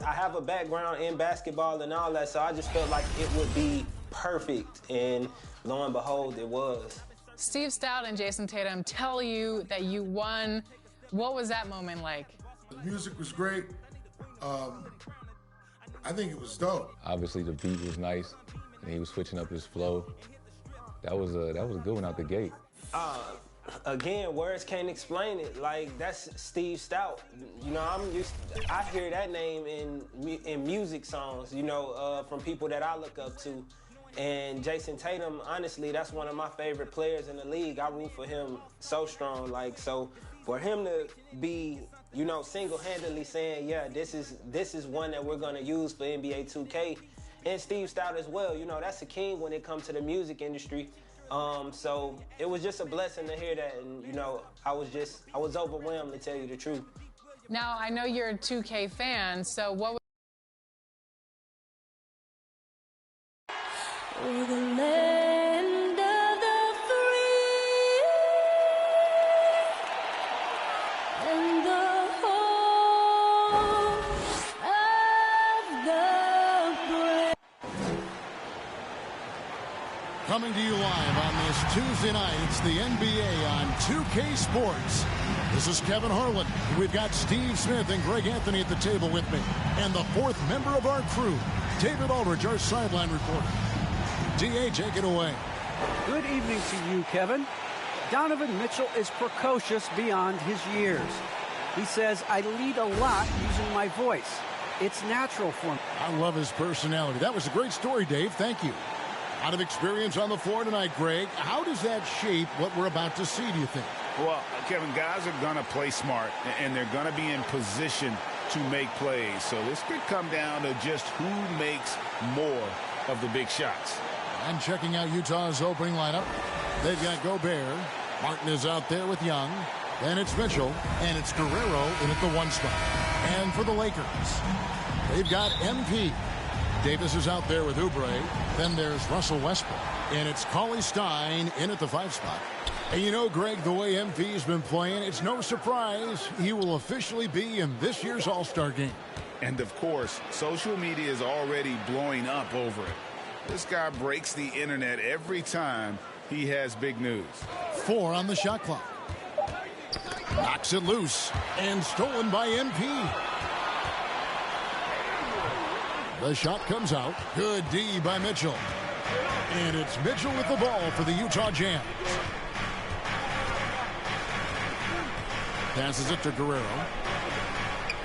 I have a background in basketball and all that, so I just felt like it would be perfect, and lo and behold, it was. Steve Stout and Jason Tatum tell you that you won. What was that moment like? The music was great. I think it was dope. Obviously, the beat was nice, and he was switching up his flow. That was a good one out the gate. Again, words can't explain it. Like, that's Steve Stout. You know, I hear that name in music songs, you know, from people that I look up to. And Jason Tatum, honestly, that's one of my favorite players in the league. I root for him so strong. Like, so for him to be, you know, single-handedly saying, yeah, this is one that we're going to use for NBA 2K, and Steve Stout as well, you know, that's a king when it comes to the music industry. So it was just a blessing to hear that, and, you know, I was overwhelmed, to tell you the truth. Now, I know you're a 2K fan, so what was the land of the free and the home of the brave. Coming to you live on this Tuesday night, it's the NBA on 2K Sports. This is Kevin Harlan. We've got Steve Smith and Greg Anthony at the table with me. And the fourth member of our crew, David Aldridge, our sideline reporter. DA, take it away. Good evening to you, Kevin. Donovan Mitchell is precocious beyond his years. He says, I lead a lot using my voice. It's natural for me. I love his personality. That was a great story, Dave. Thank you. A lot of experience on the floor tonight, Greg. How does that shape what we're about to see, do you think? Well, Kevin, guys are going to play smart, and they're going to be in position to make plays. So this could come down to just who makes more of the big shots. And checking out Utah's opening lineup, they've got Gobert. Martin is out there with Young. Then it's Mitchell, and it's Guerrero in at the 1 spot. And for the Lakers, they've got MP. Davis is out there with Oubre. Then there's Russell Westbrook. And it's Cauley-Stein in at the 5 spot. And you know, Greg, the way MP's been playing, it's no surprise he will officially be in this year's All-Star game. And, of course, social media is already blowing up over it. This guy breaks the internet every time he has big news. 4 on the shot clock. Knocks it loose and stolen by MP. The shot comes out. Good D by Mitchell. And it's Mitchell with the ball for the Utah Jazz. Passes it to Guerrero.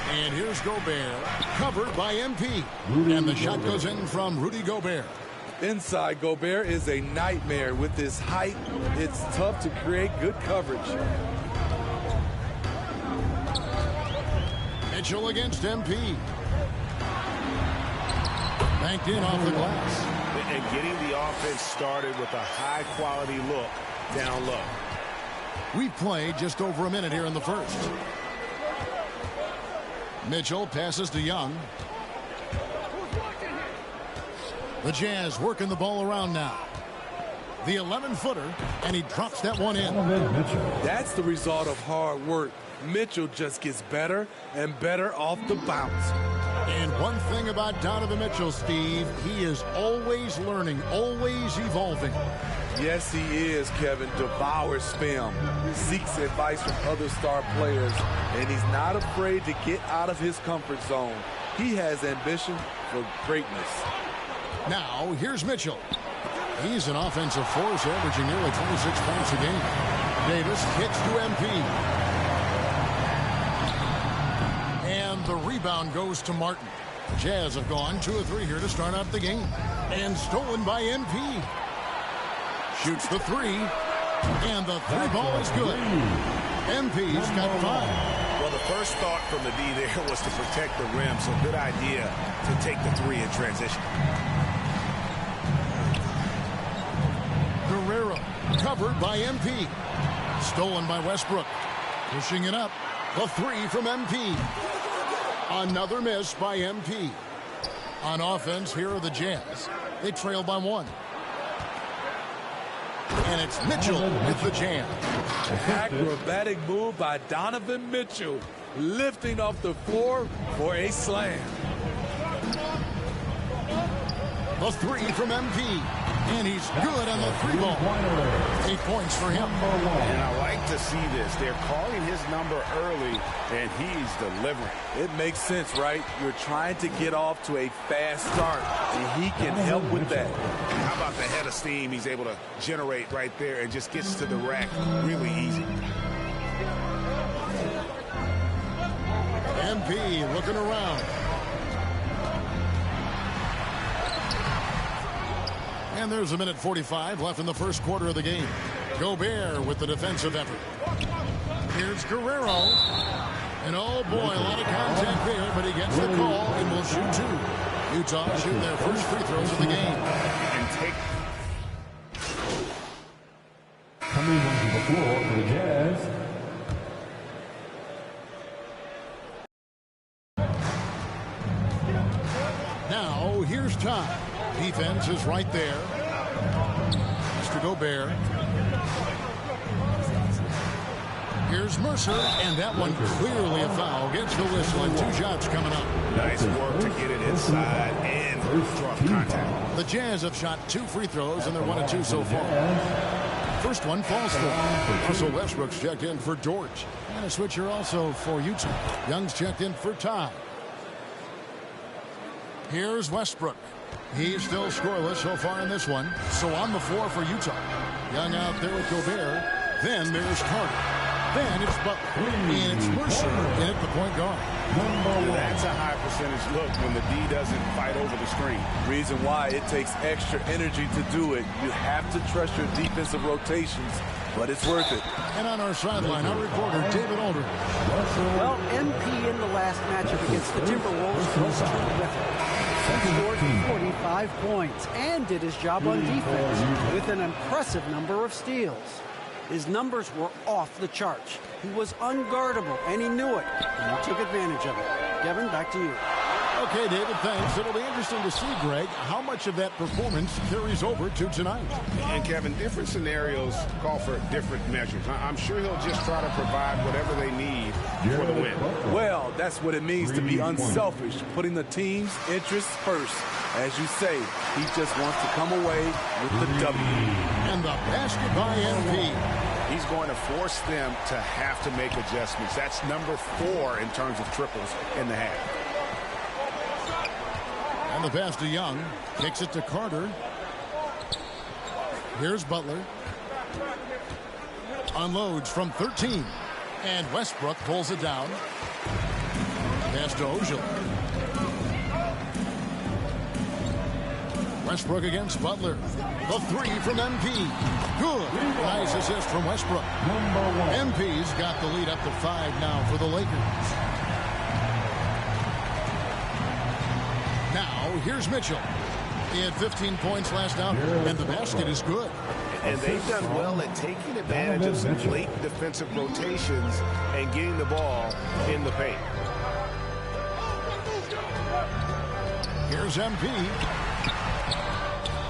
And here's Gobert, covered by MP. And the shot goes in from Rudy Gobert. Inside, Gobert is a nightmare. With his height, it's tough to create good coverage. Mitchell against MP. Banked in off the glass. And getting the offense started with a high-quality look down low. We've played just over a minute here in the first. Mitchell passes to Young. The Jazz working the ball around now. The 11-footer, and he drops that one in. That's the result of hard work. Mitchell just gets better and better off the bounce. And one thing about Donovan Mitchell, Steve, he is always learning, always evolving. Yes, he is, Kevin. Devours film, seeks advice from other star players, and he's not afraid to get out of his comfort zone. He has ambition for greatness. Now, here's Mitchell. He's an offensive force, averaging nearly 26 points a game. Davis kicks to MP. And the rebound goes to Martin. The Jazz have gone 2 of 3 here to start out the game. And stolen by MP. Shoots the 3. And the 3 ball is good. MP's got 5. Well, the first thought from the D there was to protect the rim, so good idea to take the 3 in transition. Guerrero covered by MP. Stolen by Westbrook. Pushing it up. The 3 from MP. Another miss by MP. On offense, here are the Jazz. They trail by 1. And it's Mitchell with the jam. Acrobatic move by Donovan Mitchell. lifting off the floor for a slam. The three from MP. And he's good on the three ball. 8 points for him. And I like to see this. They're calling his number early, and he's delivering. It makes sense, right? You're trying to get off to a fast start, and he can help with that. How about the head of steam he's able to generate right there and just gets to the rack really easy. MP looking around. And there's a minute 45 left in the first quarter of the game. Gobert with the defensive effort. Here's Guerrero. And oh boy, a lot of contact there, but he gets the call and will shoot two. Utah shooting their first free throws of the game. And take coming onto the floor for the Jazz. Now here's time. Defense is right there. Mr. Gobert. Here's Mercer, and that one clearly a foul. Gets the whistle, and 2 shots coming up. Nice work to get it inside and draw contact. The Jazz have shot 2 free throws, and they're 1 of 2 so far. First one falls through. Russell Westbrook's checked in for George. And a switcher also for Utah. Young's checked in for Ty. Here's Westbrook. He's still scoreless so far in this one. So on the floor for Utah. Young out there with Gobert. Then there's Carter. Then it's Butler. And it's Mercer in at the point guard. That's a high percentage look when the D doesn't fight over the screen. Reason why it takes extra energy to do it. You have to trust your defensive rotations, but it's worth it. And on our sideline, our reporter, David Aldridge. Well, MP in the last matchup against the Timberwolves was terrific. He scored 45 points and did his job on defense with an impressive number of steals. His numbers were off the charts. He was unguardable, and he knew it, and he took advantage of it. Kevin, back to you. Okay, David, thanks. It'll be interesting to see, Greg, how much of that performance carries over to tonight. And, Kevin, different scenarios call for different measures. I'm sure he'll just try to provide whatever they need for the win. Well, that's what it means to be unselfish, putting the team's interests first. As you say, he just wants to come away with the W. And the basket by MP. He's going to force them to have to make adjustments. That's number 4 in terms of triples in the half. And the pass to Young. Kicks it to Carter. Here's Butler. Unloads from 13. And Westbrook pulls it down. Pass to Ojala. Westbrook against Butler. The 3 from MP. Good. Nice assist from Westbrook. MP's got the lead up to 5 now for the Lakers. Now, here's Mitchell. He had 15 points last out, and the basket is good. And they've done well at taking advantage of some late defensive rotations and getting the ball in the paint. Here's MP.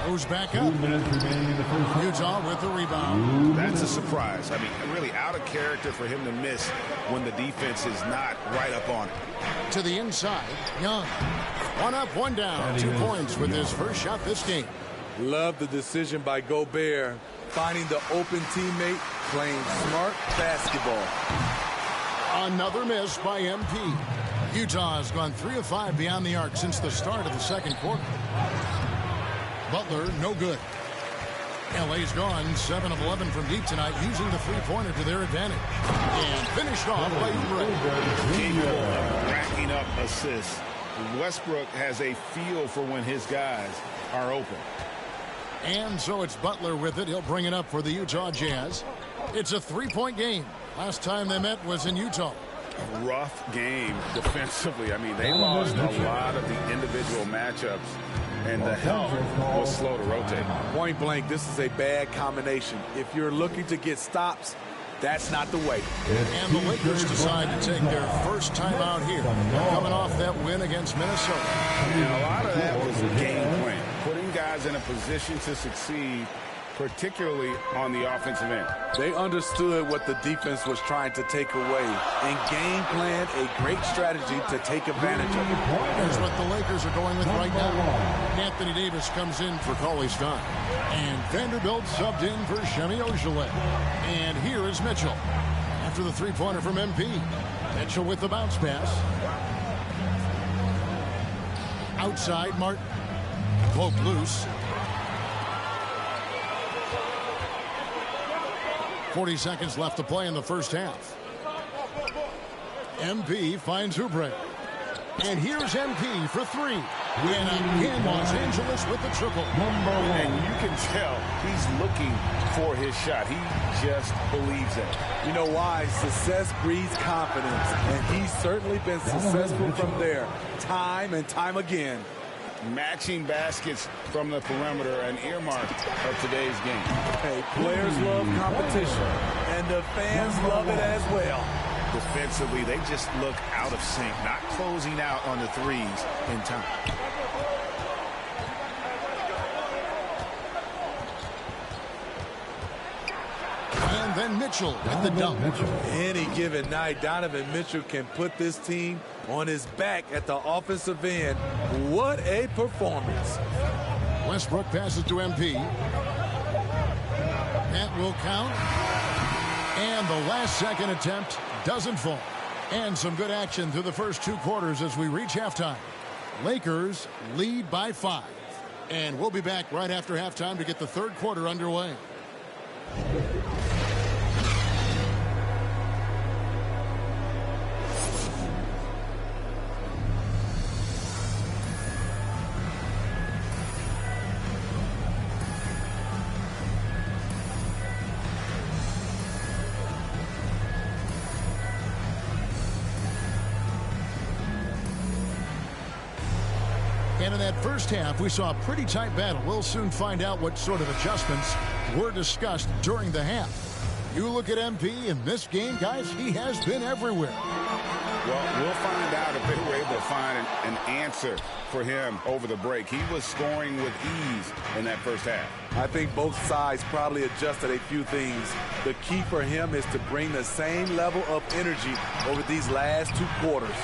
Goes back up. Utah with the rebound. That's a surprise. I mean, really out of character for him to miss when the defense is not right up on it. To the inside, Young. 1 up, 1 down. 2 points with his first shot this game. Love the decision by Gobert. Finding the open teammate, playing smart basketball. Another miss by MP. Utah has gone 3 of 5 beyond the arc since the start of the second quarter. Butler, no good. LA's gone 7 of 11 from deep tonight, using the three-pointer to their advantage. And finished off by Oubre. Racking up assists. Westbrook has a feel for when his guys are open. And so it's Butler with it. He'll bring it up for the Utah Jazz. It's a 3-point game. Last time they met was in Utah. Rough game defensively. I mean, they lost a lot of the individual matchups, and the help was slow to rotate. Point blank, this is a bad combination. If you're looking to get stops, that's not the way. And the Lakers decide to take their first time out here, coming off that win against Minnesota. And a lot of that was a game plan, putting guys in a position to succeed particularly on the offensive end. They understood what the defense was trying to take away and game planned a great strategy to take advantage of it. Here's what the Lakers are going with right now. Anthony Davis comes in for Cauley Stein. And Vanderbilt subbed in for Shemi Ojeleye. And here is Mitchell. After the three-pointer from MP. Mitchell with the bounce pass. Outside, Martin. Poked loose. 40 seconds left to play in the first half. MP finds Oubre. And here's MP for three. And again, Los Angeles with the triple. And you can tell he's looking for his shot. He just believes it. You know why? Success breeds confidence. And he's certainly been successful from there, time and time again. Matching baskets from the perimeter, an earmark of today's game. Hey, players love competition, and the fans love it as well. Defensively, they just look out of sync, not closing out on the threes in time. And then Mitchell with the dunk. Any given night, Donovan Mitchell can put this team on his back at the offensive end. What a performance. Westbrook passes to MP. That will count. And the last second attempt doesn't fall. And some good action through the first two quarters as we reach halftime. Lakers lead by 5. And we'll be back right after halftime to get the third quarter underway. And in that first half, we saw a pretty tight battle. We'll soon find out what sort of adjustments were discussed during the half. You look at MP in this game, guys, he has been everywhere. Well, we'll find out if they were able to find an answer for him over the break. He was scoring with ease in that first half. I think both sides probably adjusted a few things. The key for him is to bring the same level of energy over these last two quarters.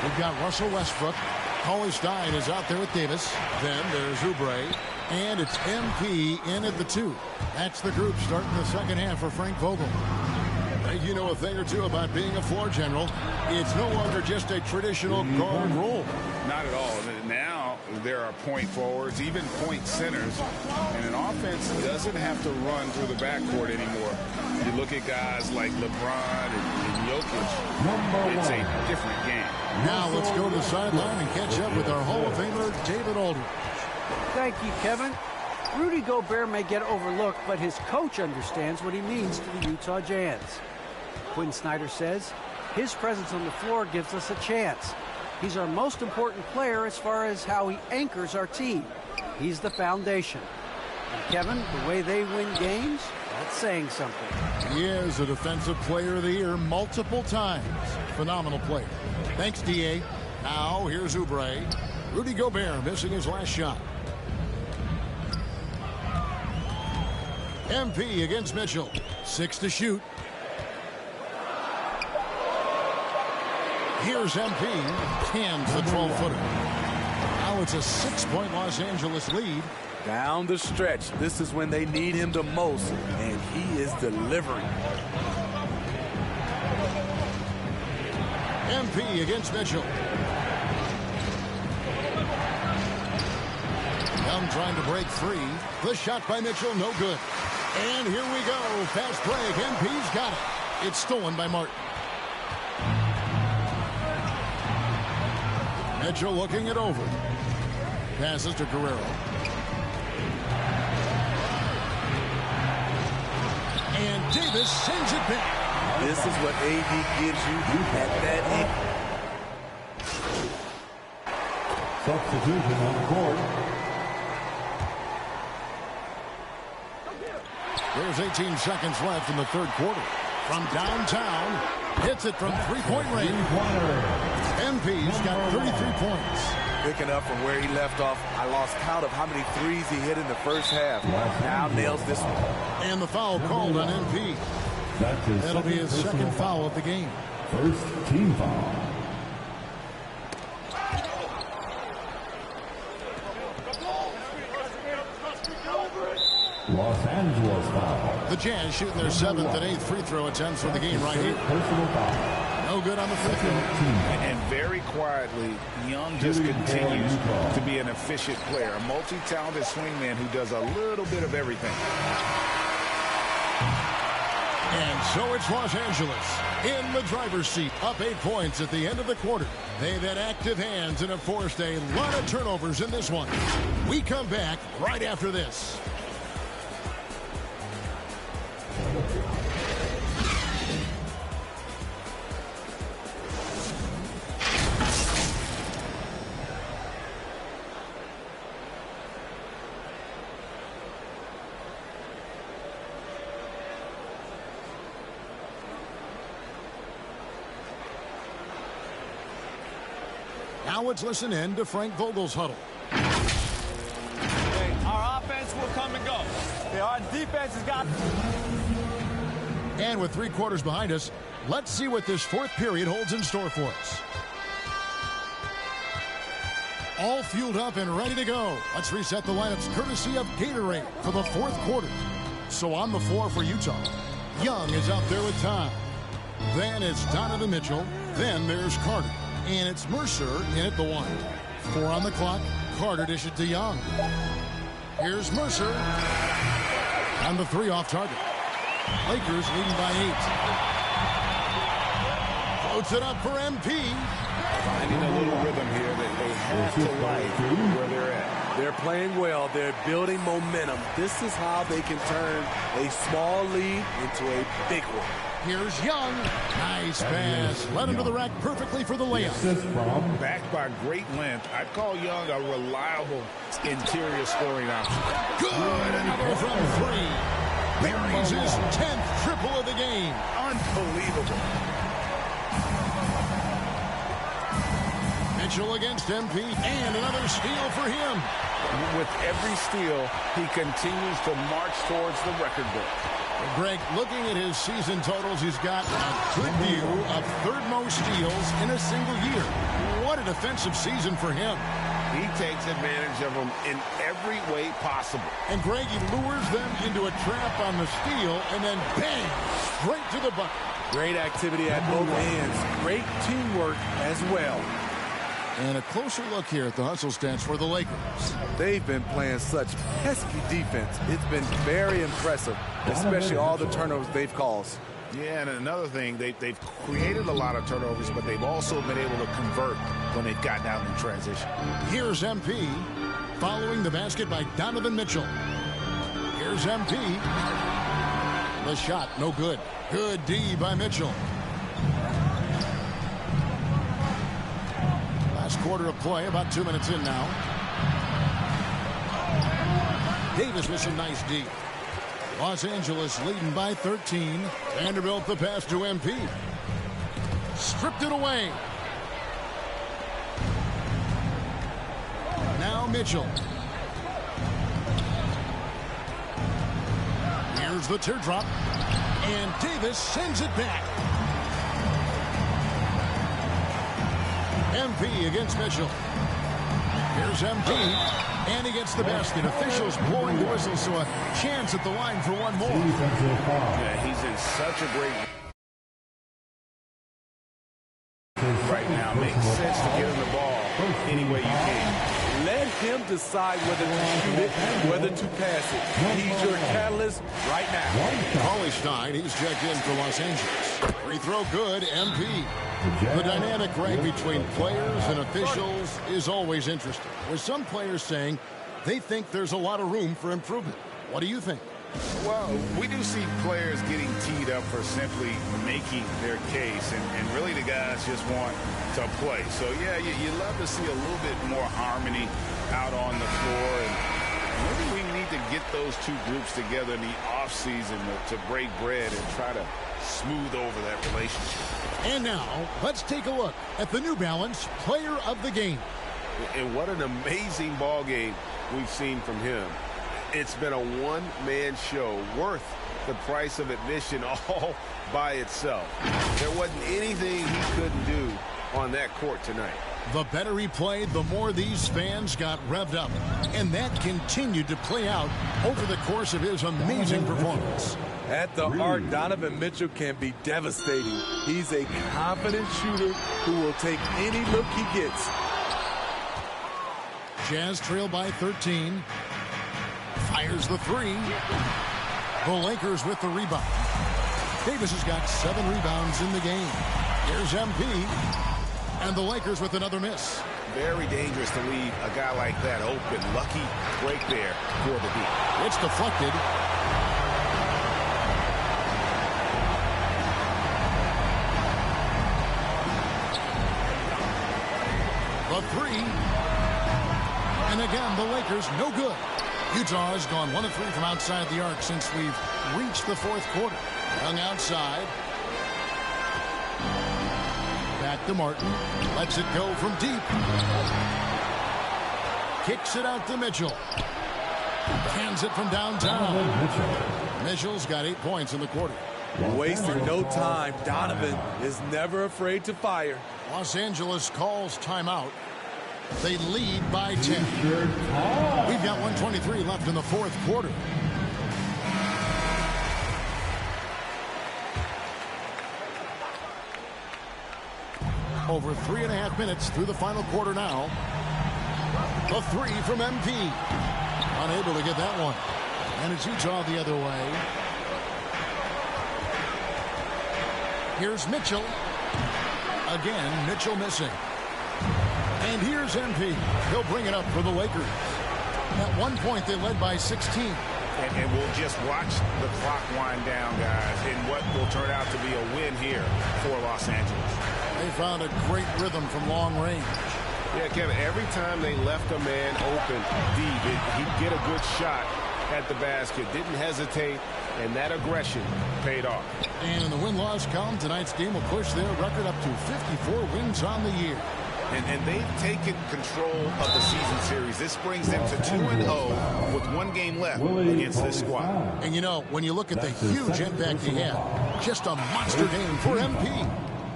We've got Russell Westbrook. Cauley Stein is out there with Davis. Then there's Oubre. And it's MP in at the 2. That's the group starting the second half for Frank Vogel. You know a thing or two about being a floor general. It's no longer just a traditional guard role. Not at all. Now there are point forwards, even point centers, and an offense doesn't have to run through the backcourt anymore. You look at guys like LeBron and Jokic, it's a different game. Now let's go to the sideline and catch up with our Hall of Famer, David Aldridge. Thank you, Kevin. Rudy Gobert may get overlooked, but his coach understands what he means to the Utah Jazz. Quinn Snyder says, his presence on the floor gives us a chance. He's our most important player as far as how he anchors our team. He's the foundation. And Kevin, the way they win games, that's saying something. He is a Defensive Player of the Year multiple times. Phenomenal player. Thanks, D.A. Now, here's Oubre. Rudy Gobert missing his last shot. MP against Mitchell. 6 to shoot. Here's MP. Cans the 12-footer. Now it's a 6-point Los Angeles lead. Down the stretch, this is when they need him the most, and he is delivering. MP against Mitchell. Young trying to break free. The shot by Mitchell, no good. And here we go. Fast break. MP's got it. It's stolen by Martin. Mitchell looking it over. Passes to Guerrero. And Davis sends it back. This is what AD gives you at that end. Substitution on the court. There's 18 seconds left in the third quarter. From downtown, hits it from three-point range. MP's got 33 points. Picking up from where he left off, I lost count of how many threes he hit in the first half. Now nails this one. And the foul called on MP. That'll be his second foul of the game. First team foul. Los Angeles foul. The Jazz shooting their 7th and 8th free throw attempts for the game right here. Personal foul. No good on the free throw. And very quietly, Young just continues to be an efficient player, a multi-talented swingman who does a little bit of everything. And so it's Los Angeles in the driver's seat, up 8 points at the end of the quarter. They've had active hands and have forced a lot of turnovers in this one. We come back right after this. Now let's listen in to Frank Vogel's huddle. Hey, our offense will come and go. Our defense has got... And with 3 quarters behind us, let's see what this 4th period holds in store for us. All fueled up and ready to go. Let's reset the lineups courtesy of Gatorade for the 4th quarter. So on the floor for Utah, Young is out there with Todd. Then it's Donovan Mitchell. Then there's Carter. And it's Mercer in at the 1. 4 on the clock. Carter dishes to Young. Here's Mercer. And the 3 off target. Lakers leading by 8. Floats it up for MP. Finding a little rhythm here that they have to like where they're at. They're playing well. They're building momentum. This is how they can turn a small lead into a big one. Here's Young. Nice pass. Led him to the rack perfectly for the layup. Backed by great length, I'd call Young a reliable interior scoring option. Good. Another from 3. Buries his 10th triple of the game. Unbelievable. Mitchell against MP. And another steal for him. With every steal, he continues to march towards the record book. Greg, looking at his season totals, he's got a good view of 3rd most steals in a single year. What a defensive season for him. He takes advantage of them in every way possible. And Greg, he lures them into a trap on the steal, and then bang, straight to the bucket. Great activity at both ends. Great teamwork as well. And a closer look here at the hustle stats for the Lakers. They've been playing such pesky defense. It's been very impressive, especially all the turnovers they've caused. Yeah, and another thing, they've created a lot of turnovers, but they've also been able to convert when they've gotten out in transition. Here's MP, following the basket by Donovan Mitchell. Here's MP. The shot, no good. Good D by Mitchell. Quarter of play, about 2 minutes in now. Davis with some nice D. Los Angeles leading by 13. Vanderbilt the pass to MP. Stripped it away. Now Mitchell. Here's the teardrop. And Davis sends it back. MP against Mitchell. Here's MP, and he gets the basket. Officials blowing the whistle, so a chance at the line for one more. Yeah, he's in such a great right now. Makes sense to give him the ball any way you can. Let him decide whether to shoot it, whether to pass it. He's your catalyst right now. Holly Stein, he's checked in for Los Angeles. Free throw good, MP. The dynamic, Greg, between players and officials is always interesting, with some players saying they think there's a lot of room for improvement. What do you think? Well, we do see players getting teed up for simply making their case, and really the guys just want to play. So, yeah, you love to see a little bit more harmony out on the floor, and maybe we need to get those two groups together in the offseason to break bread and try to smooth over that relationship. And now, let's take a look at the New Balance Player of the Game. And what an amazing ball game we've seen from him. It's been a one-man show worth the price of admission all by itself. There wasn't anything he couldn't do on that court tonight. The better he played, the more these fans got revved up. And that continued to play out over the course of his amazing performance. At the arc, Donovan Mitchell can be devastating. He's a confident shooter who will take any look he gets. Jazz trail by 13. Fires the three. The Lakers with the rebound. Davis has got 7 rebounds in the game. Here's MP. And the Lakers with another miss. Very dangerous to leave a guy like that open. Lucky break there for the D. It's deflected. The three. And again, the Lakers no good. Utah has gone 1 of 3 from outside the arc since we've reached the fourth quarter. Young outside. Back to Martin. Lets it go from deep. Kicks it out to Mitchell. Hands it from downtown. Mitchell's got 8 points in the quarter. Wasting no time. Donovan is never afraid to fire. Los Angeles calls timeout. They lead by 10. We've got 1:23 left in the fourth quarter. Over 3.5 minutes through the final quarter now. The three from MP. Unable to get that one. And it's Utah the other way. Here's Mitchell. Again, Mitchell missing. And here's MP. He'll bring it up for the Lakers. At one point, they led by 16. And we'll just watch the clock wind down, guys, in what will turn out to be a win here for Los Angeles. They found a great rhythm from long range. Yeah, Kevin, every time they left a man open deep, he'd get a good shot at the basket. Didn't hesitate, and that aggression paid off. And in the win-loss column, tonight's game will push their record up to 54 wins on the year. And they've taken control of the season series. This brings them to 2-0 with 1 game left against this squad. And you know, when you look at the huge impact he had, just a monster game for MP.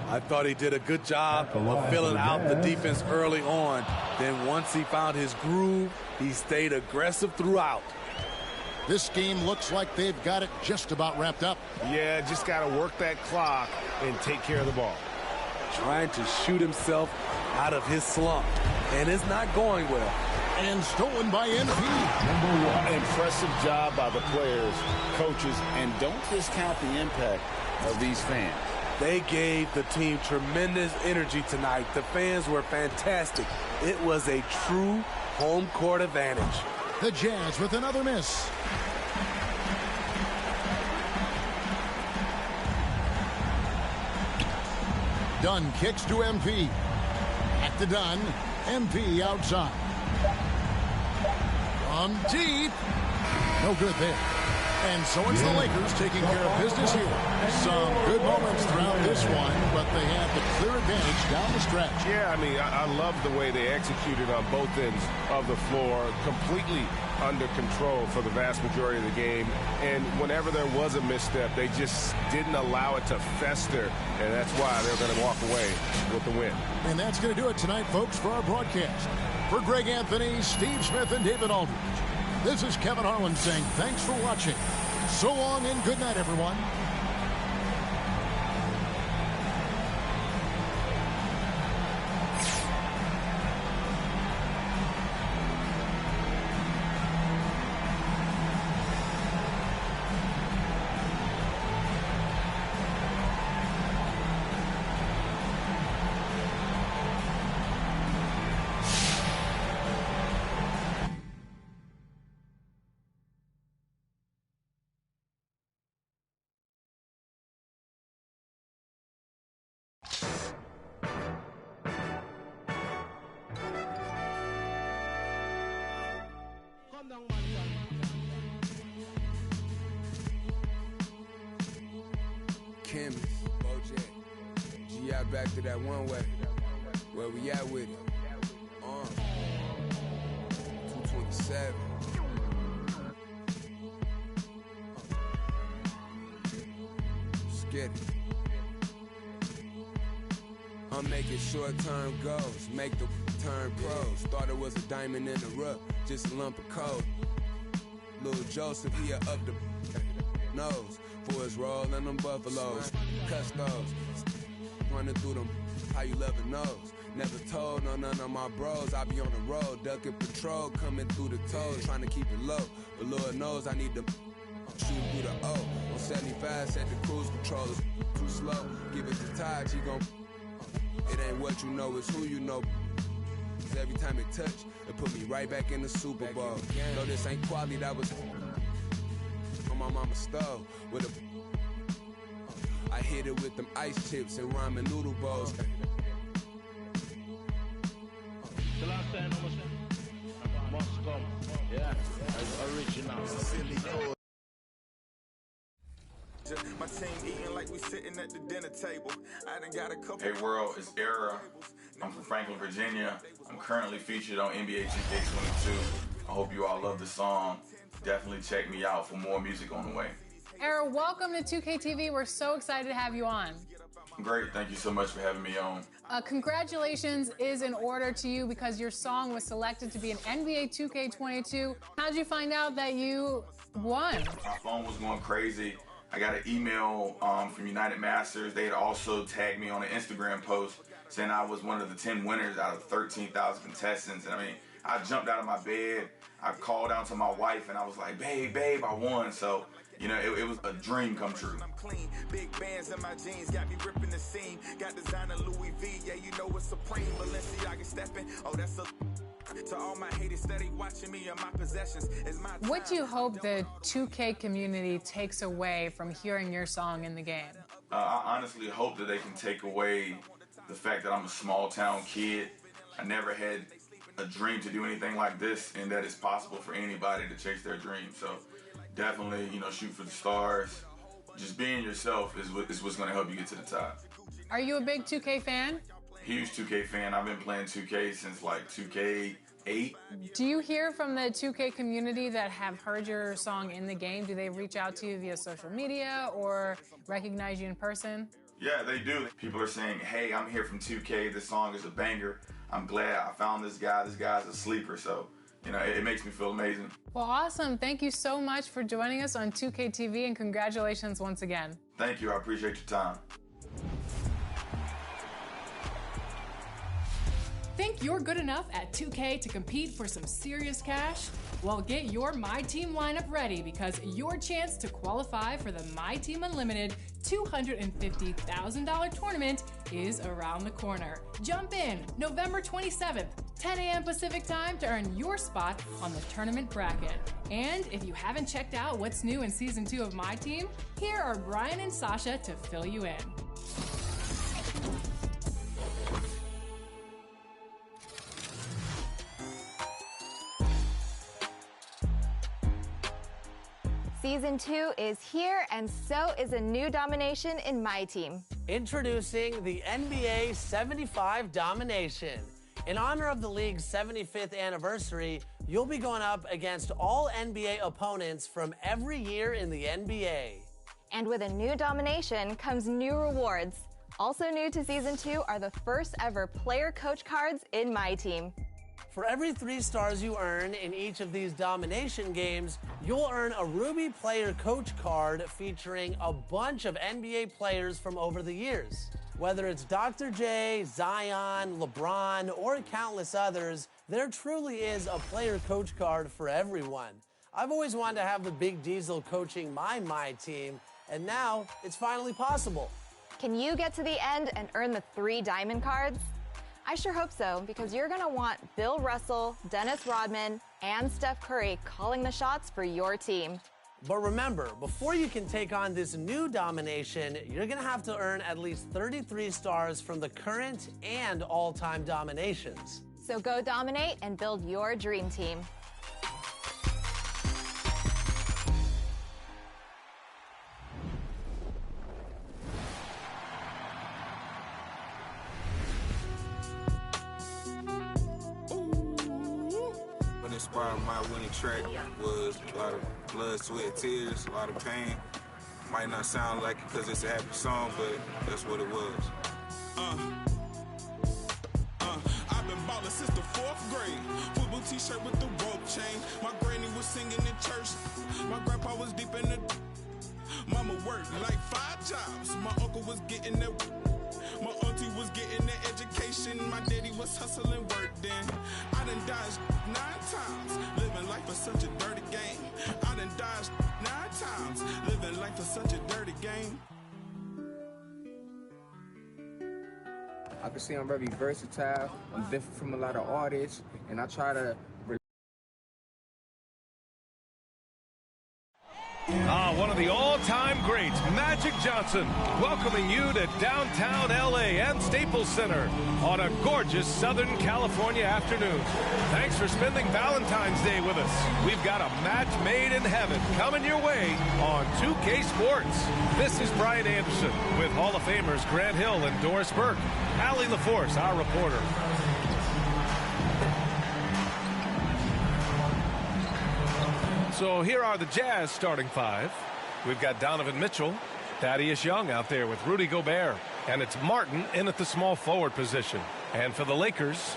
I thought he did a good job of filling out the defense early on. Then once he found his groove, he stayed aggressive throughout. This game looks like they've got it just about wrapped up. Yeah, just got to work that clock and take care of the ball. Trying to shoot himself out of his slump, and it's not going well. And stolen by MP. Impressive job by the players, coaches, and don't discount the impact of these fans. They gave the team tremendous energy tonight. The fans were fantastic. It was a true home court advantage. The Jazz with another miss. Dunn kicks to MP. Back to Dunn. MP outside. From deep. No good there. And so it's the Lakers taking care of business here. Some good moments throughout this one, but they had the clear advantage down the stretch. Yeah, I mean, I love the way they executed on both ends of the floor. Completely under control for the vast majority of the game. And whenever there was a misstep, they just didn't allow it to fester. And that's why they're going to walk away with the win. And that's going to do it tonight, folks, for our broadcast. For Greg Anthony, Steve Smith, and David Aldridge, this is Kevin Harlan saying thanks for watching. So long and good night, everyone. Kim, Bojack, G.I. back to that one way. Where we at with it? 7. Let's get it. I'm making short-term goals, make the turn pros. Thought it was a diamond in the rough, just a lump of coal. Lil Joseph, he up the nose. Boys rolling them buffaloes, custos. Running through them, how you love the nose. Never told none of my bros, I be on the road, ducking patrol, coming through the toes, trying to keep it low. But Lord knows I need to shoot through the O. On 75, set the cruise controllers too slow. Give it to Taj, he gon' it ain't what you know, it's who you know. Every time it touch, it put me right back in the Super Bowl. No, this ain't quality, that was on my mama's stove with a. I hit it with them ice chips and ramen noodle bowls. The last time must come. Yeah, original. Silly code. My team eating like we sitting at the dinner table. I done got a couple. Hey world, it's Era. I'm from Franklin, Virginia. I'm currently featured on NBA 2K22. I hope you all love the song. Definitely check me out for more music on the way. Era, welcome to 2K TV. We're so excited to have you on. Great, thank you so much for having me on. Congratulations is in order to you because your song was selected to be an NBA 2K22. How did you find out that you won? My phone was going crazy. I got an email from United Masters. They had also tagged me on an Instagram post saying I was one of the 10 winners out of 13,000 contestants. And I mean, I jumped out of my bed. I called down to my wife and I was like, babe, I won. So, you know, it was a dream come true. I'm clean. Big bands in my jeans got me ripping the seam. Got designer Louis V, yeah, you know it's supreme. Balenciaga stepping, oh, that's a. To all my haters steady watching me and my possessions is my time. What do you hope the 2K community takes away from hearing your song in the game? I honestly hope that they can take away the fact that I'm a small town kid. I never had a dream to do anything like this, and that it's possible for anybody to chase their dream. So definitely, you know, shoot for the stars. Just being yourself is what's going to help you get to the top. Are you a big 2K fan? Huge 2K fan. I've been playing 2K since like 2K8. Do you hear from the 2K community that have heard your song in the game? Do they reach out to you via social media or recognize you in person? Yeah, they do. People are saying, hey, I'm here from 2K. This song is a banger. I'm glad I found this guy. This guy's a sleeper. So, you know, it makes me feel amazing. Well, awesome. Thank you so much for joining us on 2K TV, and congratulations once again. Thank you. I appreciate your time. Think you're good enough at 2K to compete for some serious cash? Well, get your My Team lineup ready because your chance to qualify for the My Team Unlimited $250,000 tournament is around the corner. Jump in November 27th, 10 a.m. Pacific time to earn your spot on the tournament bracket. And if you haven't checked out what's new in Season 2 of My Team, here are Brian and Sasha to fill you in. Season 2 is here, and so is a new domination in My Team. Introducing the NBA 75 Domination. In honor of the league's 75th anniversary, you'll be going up against all NBA opponents from every year in the NBA. And with a new domination comes new rewards. Also new to Season 2 are the first ever player coach cards in My Team. For every 3 stars you earn in each of these domination games, you'll earn a Ruby player coach card featuring a bunch of NBA players from over the years. Whether it's Dr. J, Zion, LeBron, or countless others, there truly is a player coach card for everyone. I've always wanted to have the Big Diesel coaching my team, and now it's finally possible. Can you get to the end and earn the 3 diamond cards? I sure hope so, because you're going to want Bill Russell, Dennis Rodman, and Steph Curry calling the shots for your team. But remember, before you can take on this new domination, you're going to have to earn at least 33 stars from the current and all-time dominations. So go dominate and build your dream team. inspired my winning track was a lot of blood, sweat, tears, a lot of pain. Might not sound like it because it's a happy song, but that's what it was. I've been ballin' since the 4th grade. Football t-shirt with the rope chain. My granny was singing in church. My grandpa was deep in the... Mama worked like 5 jobs. My uncle was getting that... My auntie was getting that education. My daddy was hustling work then. I done dodged 9 times. Living life is such a dirty game. I done dodged 9 times. Living life is such a dirty game. I can see I'm very versatile. I'm different from a lot of artists, and I try to... One of the all-time greats, Magic Johnson, welcoming you to downtown L.A. and Staples Center on a gorgeous Southern California afternoon. Thanks for spending Valentine's Day with us. We've got a match made in heaven coming your way on 2K Sports. This is Brian Anderson with Hall of Famers Grant Hill and Doris Burke. Allie LaForce, our reporter. So here are the Jazz starting 5. We've got Donovan Mitchell, Thaddeus Young out there with Rudy Gobert, and it's Martin in at the small forward position. And for the Lakers,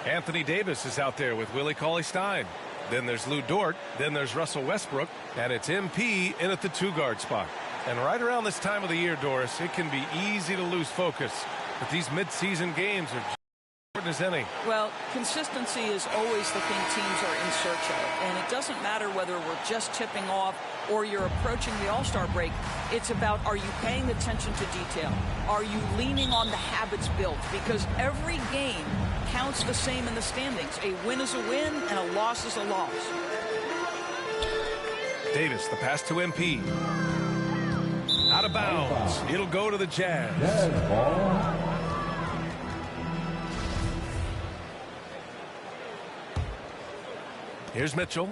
Anthony Davis is out there with Willie Cauley-Stein. Then there's Lou Dort, then there's Russell Westbrook, and it's MP in at the 2-guard spot. And right around this time of the year, Doris, it can be easy to lose focus. But these mid-season games are as any. Well, consistency is always the thing teams are in search of. And it doesn't matter whether we're just tipping off or you're approaching the All-Star break. It's about, are you paying attention to detail? Are you leaning on the habits built? Because every game counts the same in the standings. A win is a win and a loss is a loss. Davis, the pass to MP. Out of bounds. It'll go to the Jazz. Here's Mitchell.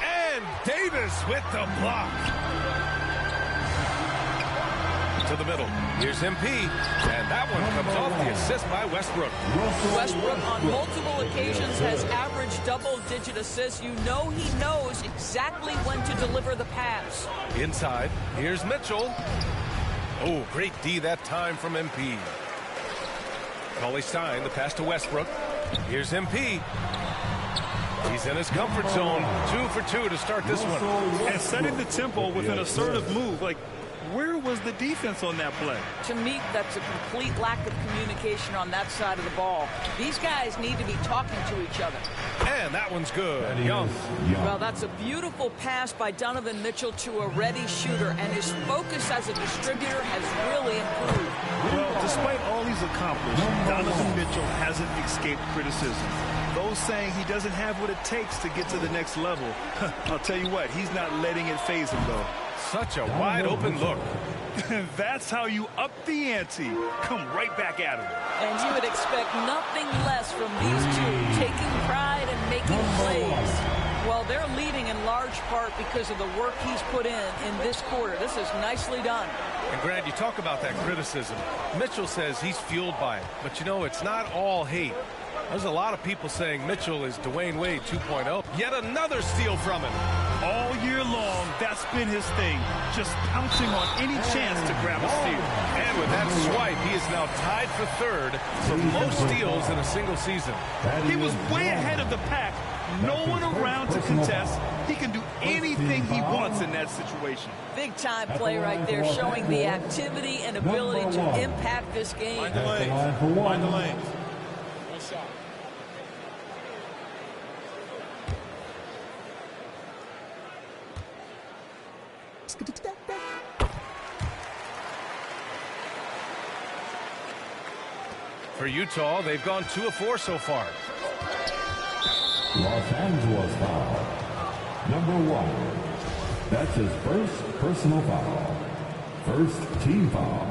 And Davis with the block. To the middle. Here's MP. And that one comes off the assist by Westbrook. Westbrook on multiple occasions has averaged double-digit assists. You know he knows exactly when to deliver the pass. Inside. Here's Mitchell. Oh, great D that time from MP. Cauley-Stein, the pass to Westbrook. Here's MP. He's in his comfort zone. 2 for 2 to start this one. And setting the tempo with an assertive move. Like, where was the defense on that play? To me, that's a complete lack of communication on that side of the ball. These guys need to be talking to each other. And that one's good. Young. Well, that's a beautiful pass by Donovan Mitchell to a ready shooter, and his focus as a distributor has really improved. Well, despite all he's accomplished, Donovan Mitchell hasn't escaped criticism. Those saying he doesn't have what it takes to get to the next level. I'll tell you what, he's not letting it faze him, though. Such a wide-open look. That's how you up the ante. Come right back at him. And you would expect nothing less from these two, taking pride and making plays. Well, they're leading in large part because of the work he's put in this quarter. This is nicely done. And Grant, you talk about that criticism. Mitchell says he's fueled by it. But, you know, it's not all hate. There's a lot of people saying Mitchell is Dwayne Wade 2.0. Yet another steal from him. All year long, that's been his thing. Just pouncing on any chance to grab a steal. And with that swipe, he is now tied for 3rd for most steals in a single season. He was way ahead of the pack. No one around to contest. He can do anything he wants in that situation. Big time play right there, showing the activity and ability to impact this game. Find the lanes. Find the lanes. For Utah, they've gone 2 of 4 so far. Los Angeles foul. Number 1. That's his first personal foul. First team foul.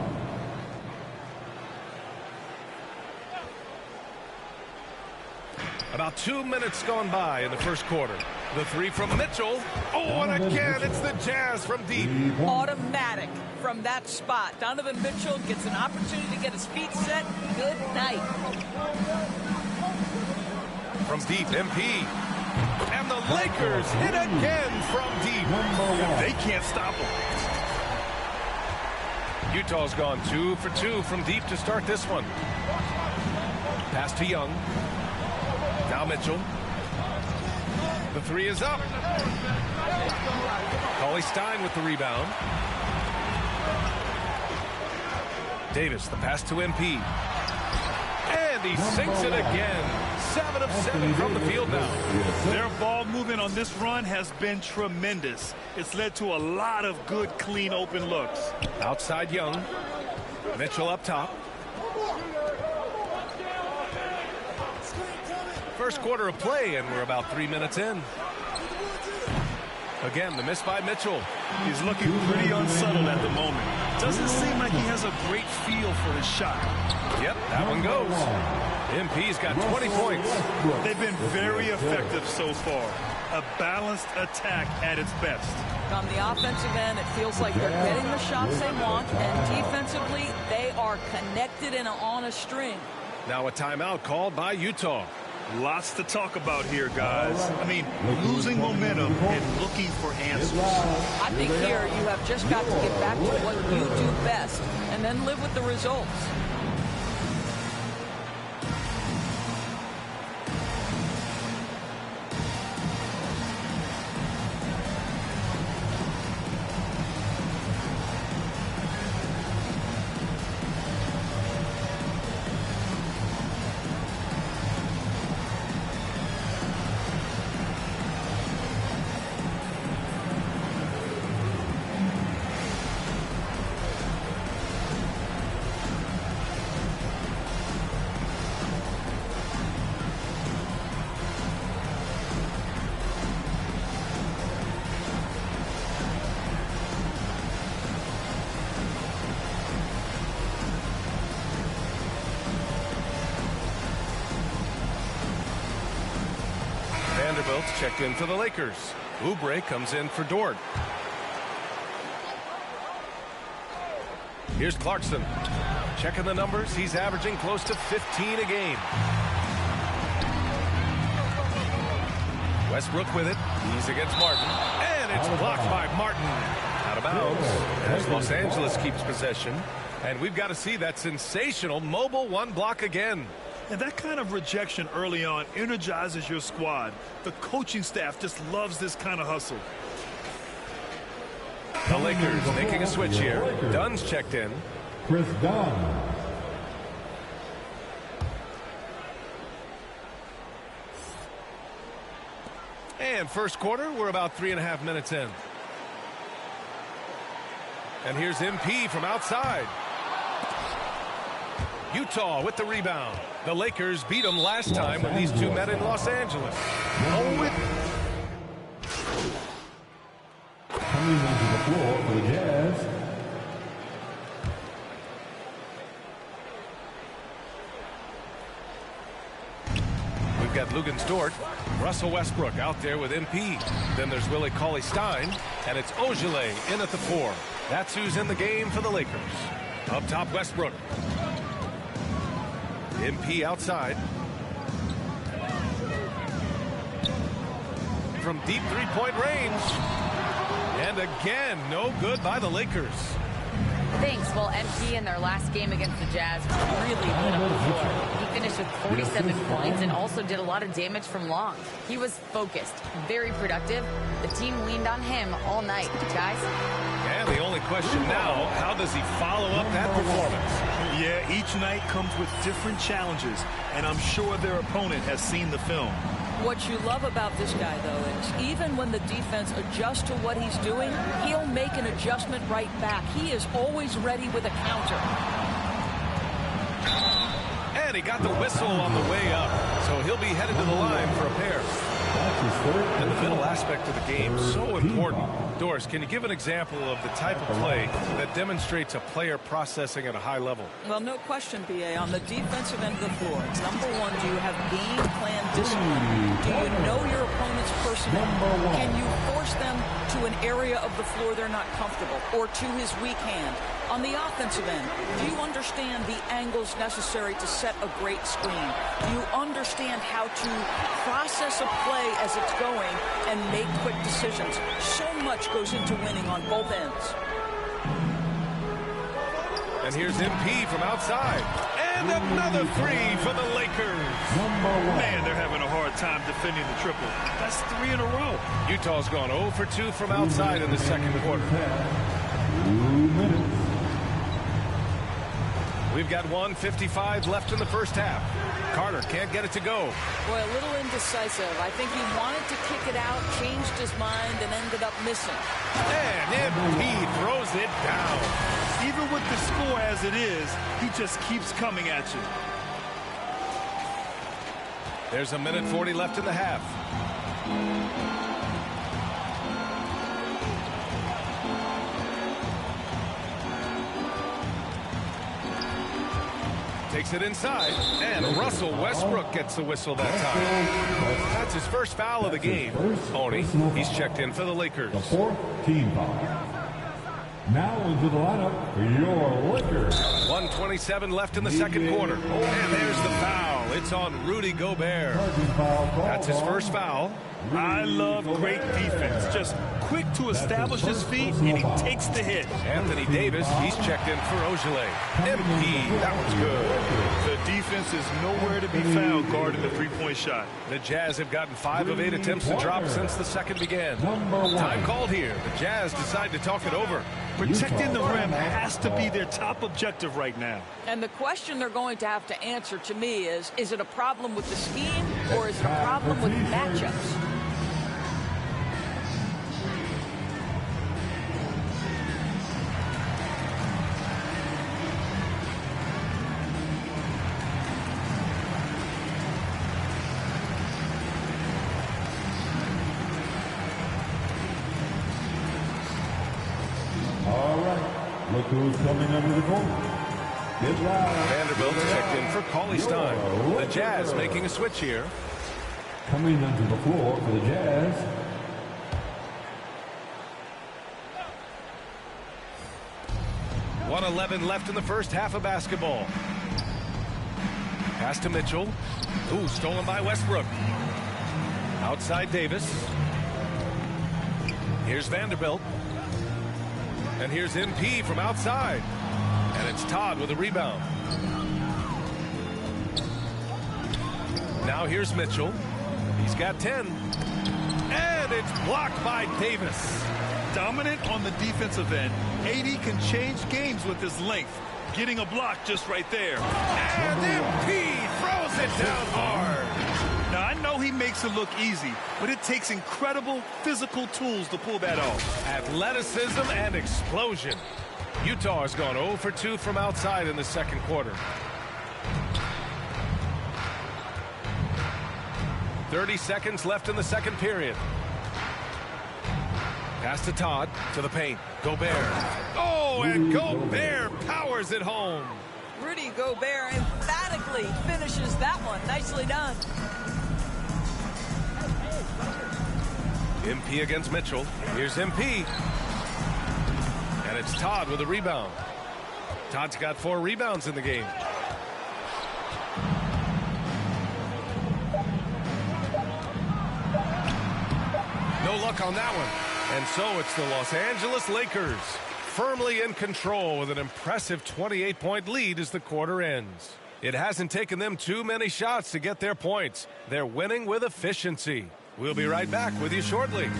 About 2 minutes gone by in the first quarter. The three from Mitchell. Oh, and again, it's the Jazz from deep. Automatic from that spot. Donovan Mitchell gets an opportunity to get his feet set. Good night. From deep, MP. And the Lakers hit again from deep. They can't stop him. Utah's gone 2 for 2 from deep to start this one. Pass to Young. Now Mitchell. The three is up. Cauley Stein with the rebound. Davis, the pass to MP. And he sinks it again. 7 of 7 from the field now. Their ball movement on this run has been tremendous. It's led to a lot of good, clean, open looks. Outside Young. Mitchell up top. First quarter of play, and we're about 3 minutes in. Again, the miss by Mitchell. He's looking pretty unsettled at the moment. Doesn't seem like he has a great feel for his shot. Yep, that one goes. MP's got 20 points. They've been very effective so far. A balanced attack at its best. On the offensive end, it feels like they're getting the shots they want, and defensively, they are connected and on a string. Now a timeout called by Utah. Lots to talk about here, guys. I mean, losing momentum and looking for answers. I think here you have just got to get back to what you do best and then live with the results. Vanderbilt's checked in for the Lakers. Oubre comes in for Dort. Here's Clarkson. Checking the numbers. He's averaging close to 15 a game. Westbrook with it. He's against Martin. And it's blocked by Martin. Out of bounds as Los Angeles keeps possession. And we've got to see that sensational mobile one block again. And that kind of rejection early on energizes your squad. The coaching staff just loves this kind of hustle. The Lakers making a switch here. Dunn's checked in. Chris Dunn. And first quarter, we're about 3.5 minutes in. And here's MP from outside. Utah with the rebound. The Lakers beat them last time when these two met in Los Angeles. Coming onto the floor for the Jazz. We've got Luguentz Dort, Russell Westbrook out there with MP. Then there's Willie Cauley-Stein, and it's Ogilvy in at the 4. That's who's in the game for the Lakers. Up top, Westbrook. MP outside. From deep three-point range. And again, no good by the Lakers. Thanks. Well, MP in their last game against the Jazz really lit up the floor. He finished with 47 points and also did a lot of damage from long. He was focused, very productive. The team leaned on him all night, guys. And the only question now, how does he follow up that performance? Yeah, each night comes with different challenges, and I'm sure their opponent has seen the film. What you love about this guy, though, is even when the defense adjusts to what he's doing, he'll make an adjustment right back. He is always ready with a counter. And he got the whistle on the way up, so he'll be headed to the line for a pair. And the middle aspect of the game, so important. Doris, can you give an example of the type of play that demonstrates a player processing at a high level? Well, no question, B.A. On the defensive end of the floor, it's number one, do you have game plan discipline? Do you know your opponent's personnel? Can you force them to an area of the floor they're not comfortable or to his weak hand? On the offensive end, do you understand the angles necessary to set a great screen? Do you understand how to process a play as it's going and make quick decisions? So much goes into winning on both ends. And here's MP from outside. And another three for the Lakers. Man, they're having a hard time defending the triple. That's 3 in a row. Utah's gone 0 for 2 from outside in the second quarter. 2 minutes. We've got 1:55 left in the first half. Carter can't get it to go. Boy, a little indecisive. I think he wanted to kick it out, changed his mind, and ended up missing. And MP throws it down. Even with the score as it is, he just keeps coming at you. There's 1:40 left in the half. Takes it inside, and Russell Westbrook gets the whistle that time. That's his first foul of the game. Oni, he's checked in for the Lakers. The fourth team foul. Now into the lineup for your Lakers. 1:27 left in the second quarter. And there's the foul. It's on Rudy Gobert. That's his first foul. I love great defense. Just quick to establish his feet, and he takes the hit. Anthony Davis, he's checked in for Ogilvy. MP, that one's good. The defense is nowhere to be found guarding the three-point shot. The Jazz have gotten 5 of 8 attempts to drop since the second began. Time called here. The Jazz decide to talk it over. Protecting the rim has to be their top objective right now. And the question they're going to have to answer to me is it a problem with the scheme or is it a problem with matchups? Look who's coming under the court. Get loud. Vanderbilt checked in for Cauley Stein. The Jazz making a switch here. Coming onto the floor for the Jazz. .111 left in the first half of basketball. Pass to Mitchell. Ooh, stolen by Westbrook. Outside Davis. Here's Vanderbilt. And here's MP from outside. And it's Todd with a rebound. Now here's Mitchell. He's got 10. And it's blocked by Davis. Dominant on the defensive end. AD can change games with his length. Getting a block just right there. And MP throws it down hard. Now, I know he makes it look easy, but it takes incredible physical tools to pull that off. Athleticism and explosion. Utah has gone 0 for 2 from outside in the second quarter. 30 seconds left in the second period. Pass to Todd, to the paint. Gobert. Oh, and Gobert powers it home. Rudy Gobert emphatically finishes that one. Nicely done. MP against Mitchell. Here's MP. And it's Todd with a rebound. Todd's got 4 rebounds in the game. No luck on that one. And so it's the Los Angeles Lakers firmly in control with an impressive 28-point lead as the quarter ends. It hasn't taken them too many shots to get their points. They're winning with efficiency. We'll be right back with you shortly.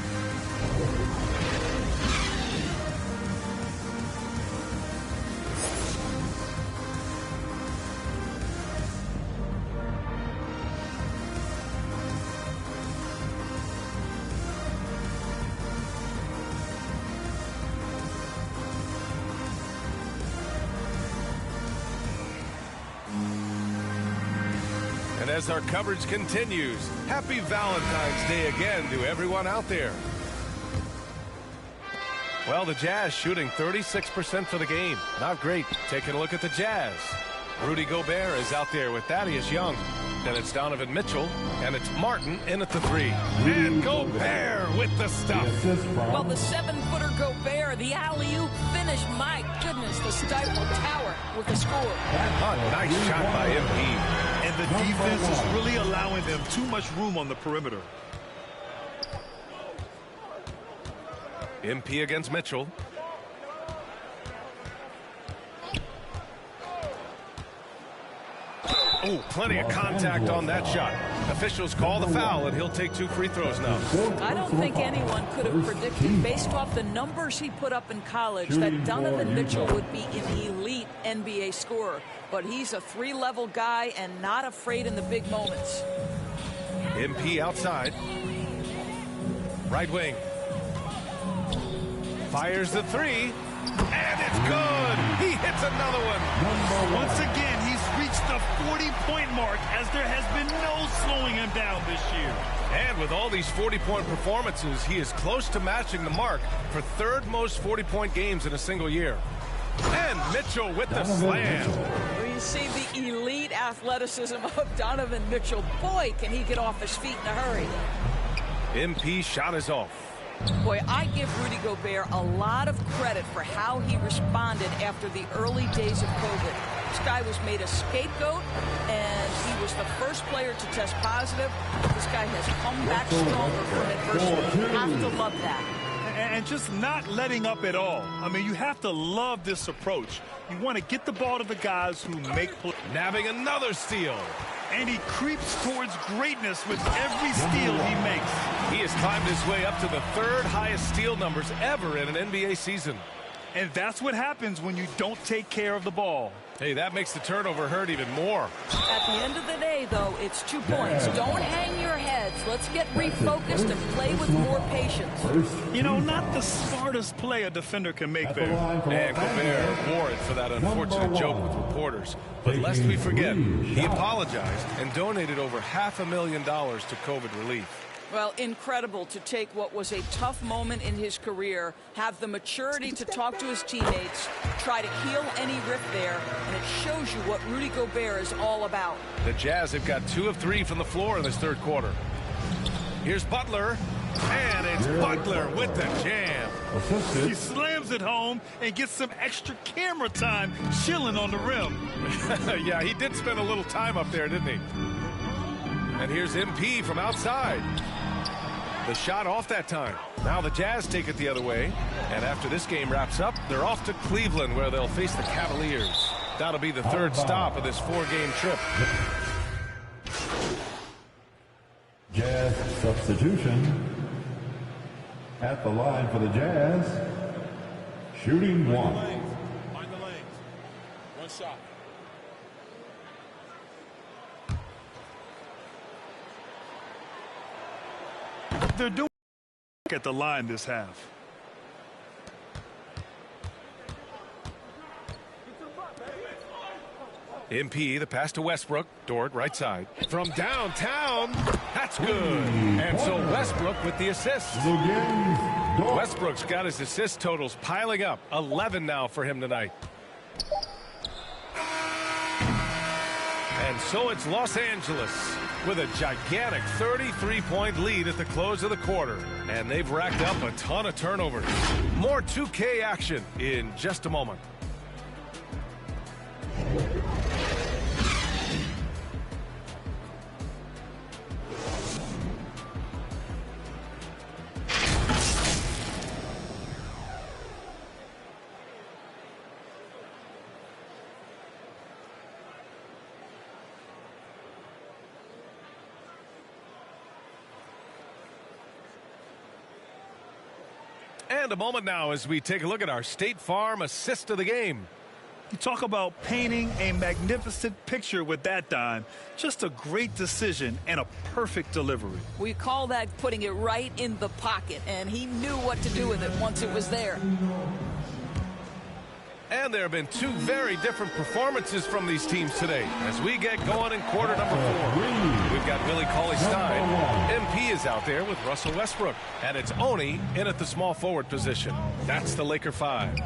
As our coverage continues, happy Valentine's Day again to everyone out there. Well, the Jazz shooting 36% for the game. Not great. Taking a look at the Jazz. Rudy Gobert is out there with Thaddeus Young. Then it's Donovan Mitchell, and it's Martin in at the 3. And Gobert with the stuff. Well, the 7-footer Gobert, the alley-oop finish. My goodness, the Stifle Tower with the score. Nice shot by MP. And the defense is really allowing them too much room on the perimeter. MP against Mitchell. Oh, plenty of contact on that shot. Officials call the foul, and he'll take 2 free throws now. I don't think anyone could have predicted, based off the numbers he put up in college, that Donovan Mitchell would be an elite NBA scorer. But he's a 3-level guy and not afraid in the big moments. MP outside. Right wing. Fires the 3. And it's good. He hits another one. Once again, he's reached the 40-point mark as there has been no slowing him down this year. And with all these 40-point performances, he is close to matching the mark for 3rd most 40-point games in a single year. And Mitchell with the slam. Well, you see the elite athleticism of Donovan Mitchell. Boy, can he get off his feet in a hurry. MP shot is off. Boy, I give Rudy Gobert a lot of credit for how he responded after the early days of COVID. This guy was made a scapegoat, and he was the first player to test positive. This guy has come back stronger from adversity. You have to love that. And just not letting up at all. I mean, you have to love this approach. You want to get the ball to the guys who make plays. Nabbing another steal. And he creeps towards greatness with every steal he makes. He has climbed his way up to the 3rd highest steal numbers ever in an NBA season. And that's what happens when you don't take care of the ball. Hey, that makes the turnover hurt even more. At the end of the day, though, it's 2 points. Don't hang your heads. Let's get refocused and play with more patience. You know, not the smartest play a defender can make there. And Gobert bore it for that unfortunate joke with reporters. But lest we forget, he apologized and donated over $500,000 to COVID relief. Well, incredible to take what was a tough moment in his career, have the maturity to talk to his teammates, try to heal any rift there, and it shows you what Rudy Gobert is all about. The Jazz have got 2 of 3 from the floor in this 3rd quarter. Here's Butler, and it's Butler with the jam. He slams it home and gets some extra camera time chilling on the rim. Yeah, he did spend a little time up there, didn't he? And here's MP from outside. The shot off that time. Now the Jazz take it the other way. And after this game wraps up, they're off to Cleveland, where they'll face the Cavaliers. That'll be the 3rd stop of this 4-game trip. Jazz substitution. At the line for the Jazz, shooting 1. Find the lanes. 1 shot. They're doing at the line this half. MP, the pass to Westbrook. Dort, right side. From downtown, that's good. And so Westbrook with the assist. Westbrook's got his assist totals piling up. 11 now for him tonight. And so it's Los Angeles with a gigantic 33-point lead at the close of the quarter. And they've racked up a ton of turnovers. More 2K action in just a moment. And a moment now as we take a look at our State Farm assist of the game. You talk about painting a magnificent picture with that dime. Just a great decision and a perfect delivery. We call that putting it right in the pocket, and he knew what to do with it once it was there. And there have been two very different performances from these teams today. As we get going in quarter number 4, we've got Willie Cauley-Stein. MP is out there with Russell Westbrook. And it's Oni in at the small forward position. That's the Laker 5.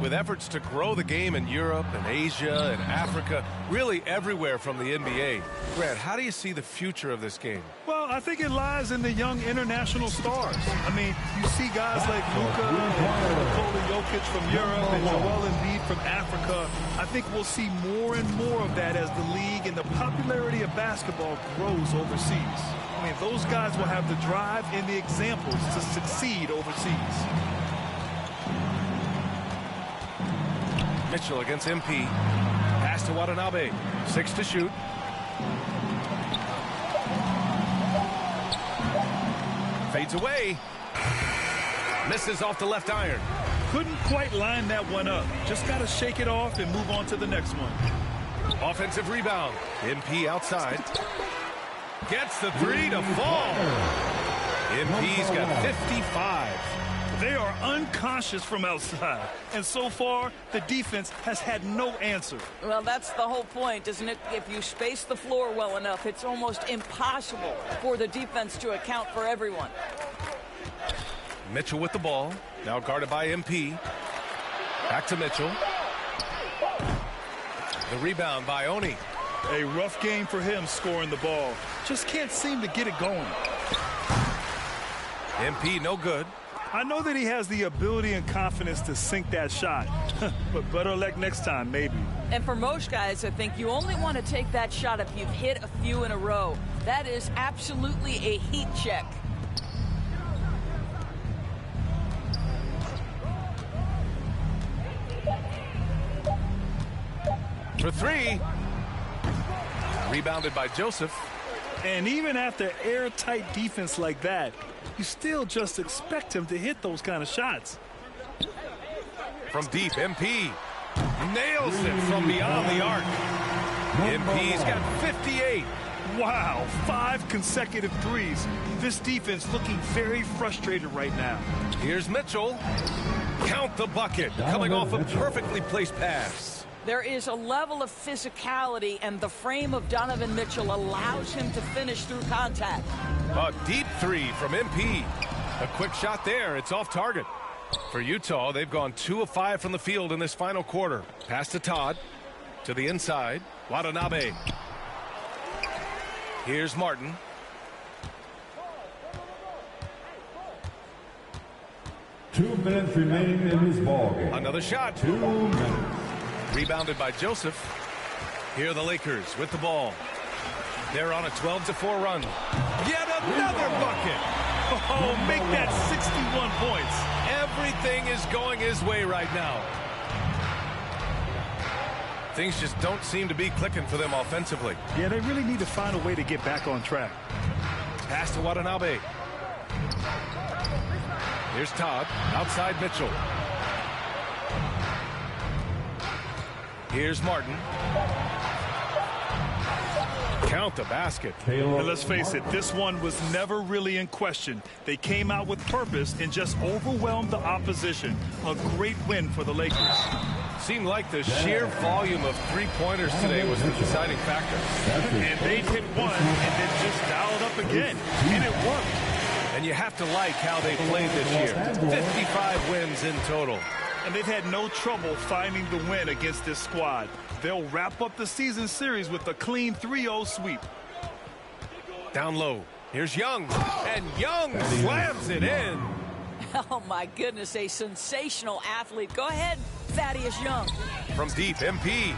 With efforts to grow the game in Europe and Asia and Africa, really everywhere from the NBA. Grant, how do you see the future of this game? Well, I think it lies in the young international stars. I mean, you see guys like Luka and Nikola Jokic from Europe and Joel Embiid from Africa. I think we'll see more and more of that as the league and the popularity of basketball grows overseas. I mean, those guys will have the drive and the examples to succeed overseas. Mitchell against MP. Pass to Watanabe. 6 to shoot. Fades away. Misses off the left iron. Couldn't quite line that one up. Just got to shake it off and move on to the next one. Offensive rebound. MP outside. Gets the 3 to fall. MP's got 55. They are unconscious from outside. And so far, the defense has had no answer. Well, that's the whole point, isn't it? If you space the floor well enough, it's almost impossible for the defense to account for everyone. Mitchell with the ball. Now guarded by MP. Back to Mitchell. The rebound by Oni. A rough game for him scoring the ball. Just can't seem to get it going. MP no good. I know that he has the ability and confidence to sink that shot, but better luck next time, maybe. And for most guys, I think you only want to take that shot if you've hit a few in a row. That is absolutely a heat check. For 3. Rebounded by Joseph. And even after airtight defense like that, you still just expect him to hit those kind of shots. From deep, MP nails it from beyond the arc. MP's got 58. Wow, 5 consecutive threes. This defense looking very frustrated right now. Here's Mitchell. Count the bucket. Coming off a perfectly placed pass. There is a level of physicality, and the frame of Donovan Mitchell allows him to finish through contact. A deep 3 from MP. A quick shot there. It's off target. For Utah, they've gone 2 of 5 from the field in this final quarter. Pass to Todd. To the inside. Watanabe. Here's Martin. Two minutes remaining in this ballgame. Another shot. 2 minutes. Rebounded by Joseph. Here are the Lakers with the ball. They're on a 12-4 run. Yet another bucket. Oh, make that 61 points. Everything is going his way right now. Things just don't seem to be clicking for them offensively. Yeah, they really need to find a way to get back on track. Pass to Watanabe. Here's Todd. Outside Mitchell. Here's Martin. Count the basket. And let's face it, this one was never really in question. They came out with purpose and just overwhelmed the opposition. A great win for the Lakers. Seemed like the sheer volume of three-pointers today was the deciding factor. And they hit one and then just dialed up again. And it worked. And you have to like how they played this year. 55 wins in total. And they've had no trouble finding the win against this squad. They'll wrap up the season series with a clean 3-0 sweep. Down low. Here's Young. And Young slams it in. Oh, my goodness, a sensational athlete. Go ahead, Thaddeus Young. From deep, MP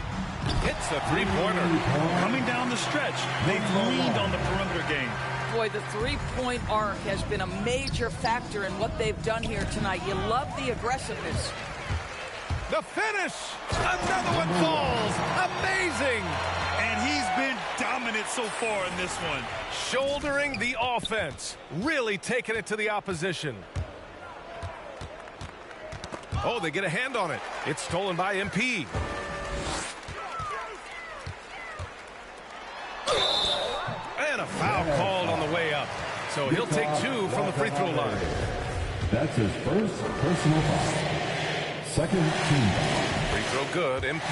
hits the three-pointer. Coming down the stretch, they've leaned on the perimeter game. Boy, the three-point arc has been a major factor in what they've done here tonight. You love the aggressiveness. The finish! Another one falls! Amazing! And he's been dominant so far in this one. Shouldering the offense. Really taking it to the opposition. Oh, they get a hand on it. It's stolen by MP. And a foul called on the way up. So he'll take 2 from the free throw line. That's his first personal foul. Second team foul. Free throw good, MP.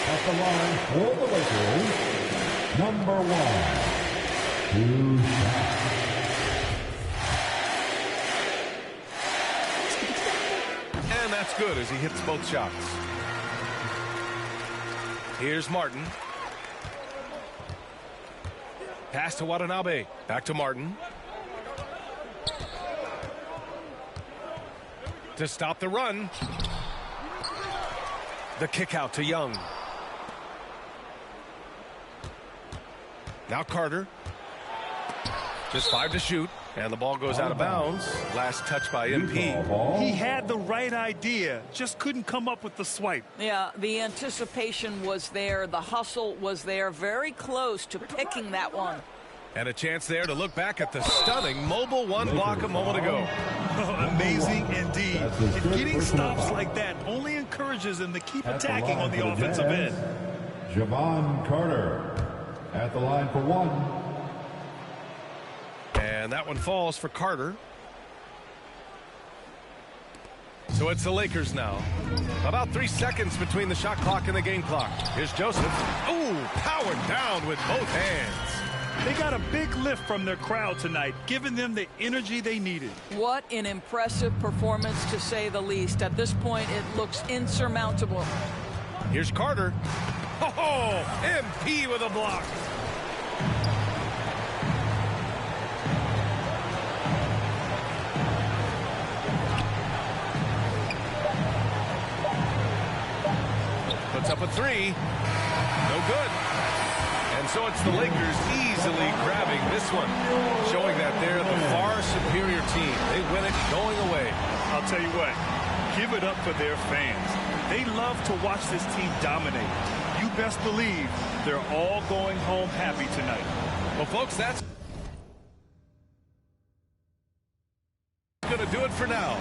At the line for the Lakers, number 1, Hugh Shaq. And that's good as he hits both shots. Here's Martin. Pass to Watanabe. Back to Martin. To stop the run. The kick out to Young. Now Carter. Just 5 to shoot. And the ball goes out of bounds. Last touch by MP. He had the right idea, just couldn't come up with the swipe. Yeah, the anticipation was there. The hustle was there. Very close to picking that one. And a chance there to look back at the stunning mobile one block a moment ago. Amazing indeed. And getting stops like that only encourages them to keep attacking on the offensive end. Javon Carter at the line for 1. And that one falls for Carter. So it's the Lakers now. About 3 seconds between the shot clock and the game clock. Here's Joseph. Ooh, powered down with both hands. They got a big lift from their crowd tonight, giving them the energy they needed. What an impressive performance, to say the least. At this point, it looks insurmountable. Here's Carter. Oh, MP with a block. Puts up a 3. No good. And so it's the Lakers easily grabbing this one, showing that they're the far superior team. They win it going away. I'll tell you what, give it up for their fans. They love to watch this team dominate. You best believe they're all going home happy tonight. Well, folks, that's going to do it for now.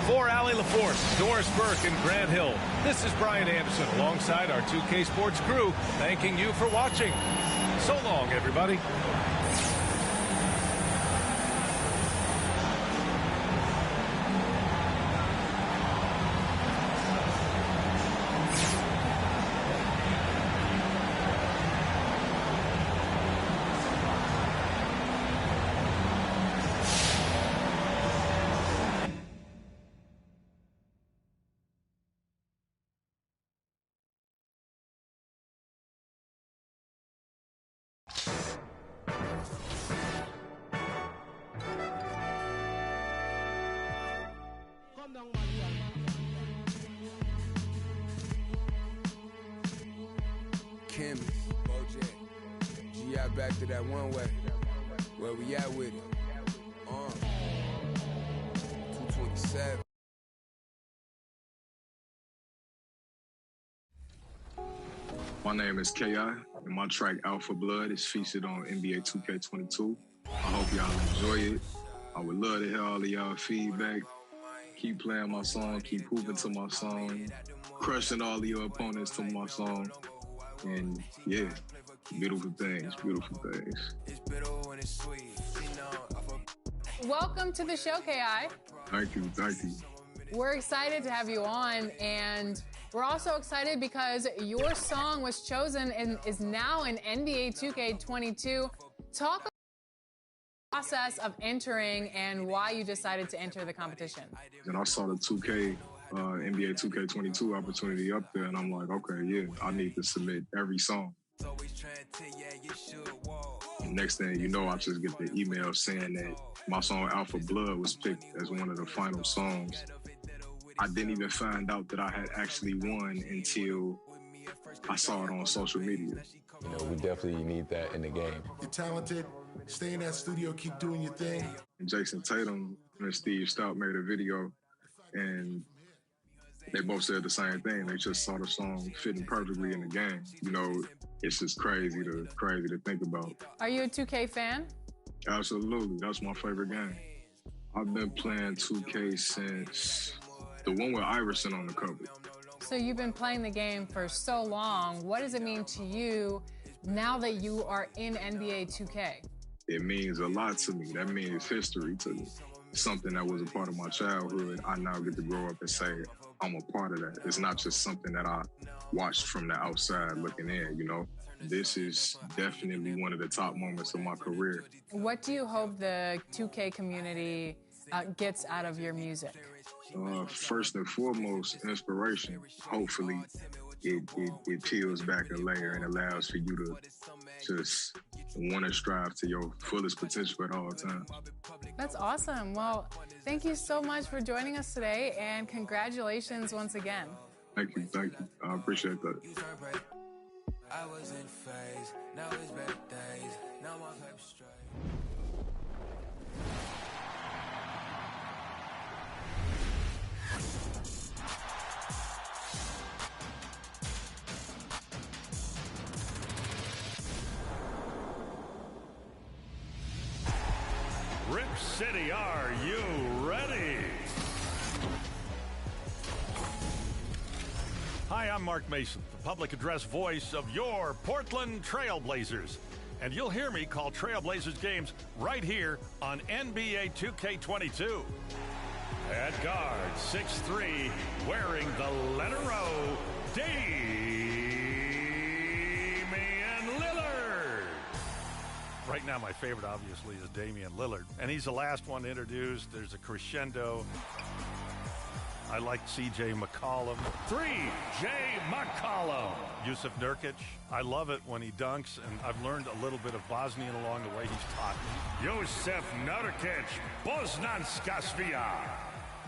For Allie LaForce, Doris Burke, and Grant Hill, this is Brian Anderson alongside our 2K Sports crew, thanking you for watching. So long, everybody. Chemist, Bojack, G.I. back to that one way. Where we at with it? 227. My name is K.I., and my track Alpha Blood is featured on NBA 2K22. I hope y'all enjoy it. I would love to hear all of y'all feedback. Keep playing my song, keep hooping to my song, crushing all of your opponents to my song. And yeah, beautiful things, beautiful things. Welcome to the show, K.I. Thank you, thank you. We're excited to have you on, and we're also excited because your song was chosen and is now in NBA 2K22. Talk about the process of entering and why you decided to enter the competition. And I saw the 2K, NBA 2K22 opportunity up there, and I'm like, okay, yeah, I need to submit every song. And next thing you know, I just get the email saying that my song Alpha Blood was picked as one of the final songs. I didn't even find out that I had actually won until I saw it on social media. You know, we definitely need that in the game. You're talented. Stay in that studio. Keep doing your thing. And Jason Tatum and Steve Stout made a video, and they both said the same thing. They just saw the song fitting perfectly in the game. You know, it's just crazy to think about. Are you a 2K fan? Absolutely. That's my favorite game. I've been playing 2K since the one with Iverson on the cover. So you've been playing the game for so long. What does it mean to you now that you are in NBA 2K? It means a lot to me. That means history to me. something that was a part of my childhood, I now get to grow up and say, I'm a part of that. It's not just something that I watched from the outside looking in, you know? This is definitely one of the top moments of my career. What do you hope the 2K community gets out of your music? First and foremost, inspiration. Hopefully, it peels back a layer and allows for you to just want to strive to your fullest potential at all times. That's awesome. Well, thank you so much for joining us today, and congratulations once again. Thank you. I appreciate that. I was in phase, now it's better days, now my paper straight. Rip City, are you ready? Hi, I'm Mark Mason, the public address voice of your Portland Trailblazers. And you'll hear me call Trailblazers games right here on NBA 2K22. At guard, 6'3", wearing the letter O, Damian Lillard. Right now, my favorite, obviously, is Damian Lillard. And he's the last one introduced. There's a crescendo. I like C.J. McCollum. 3J McCollum. Yusuf Nurkic. I love it when he dunks, and I've learned a little bit of Bosnian along the way. He's taught me. Yusuf Nurkic, Bosanska Svija.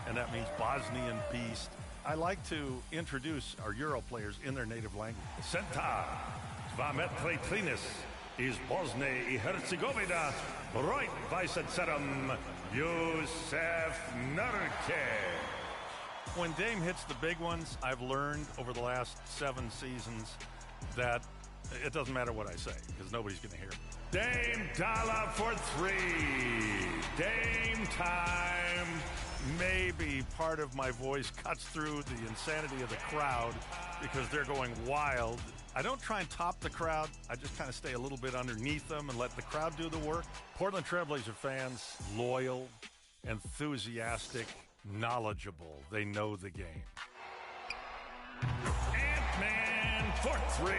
And that means Bosnian beast. I like to introduce our Euro players in their native language. Centa, 2 metry 13 iz Bosne I Hercegovina, broj 27, Yusuf Nurkic. When Dame hits the big ones, I've learned over the last 7 seasons that it doesn't matter what I say, because nobody's going to hear it. Dame Dalla for 3. Dame time. Maybe part of my voice cuts through the insanity of the crowd because they're going wild. I don't try and top the crowd. I just kind of stay a little bit underneath them and let the crowd do the work. Portland Trailblazer fans, loyal, enthusiastic, knowledgeable. They know the game. Ant-Man for 3.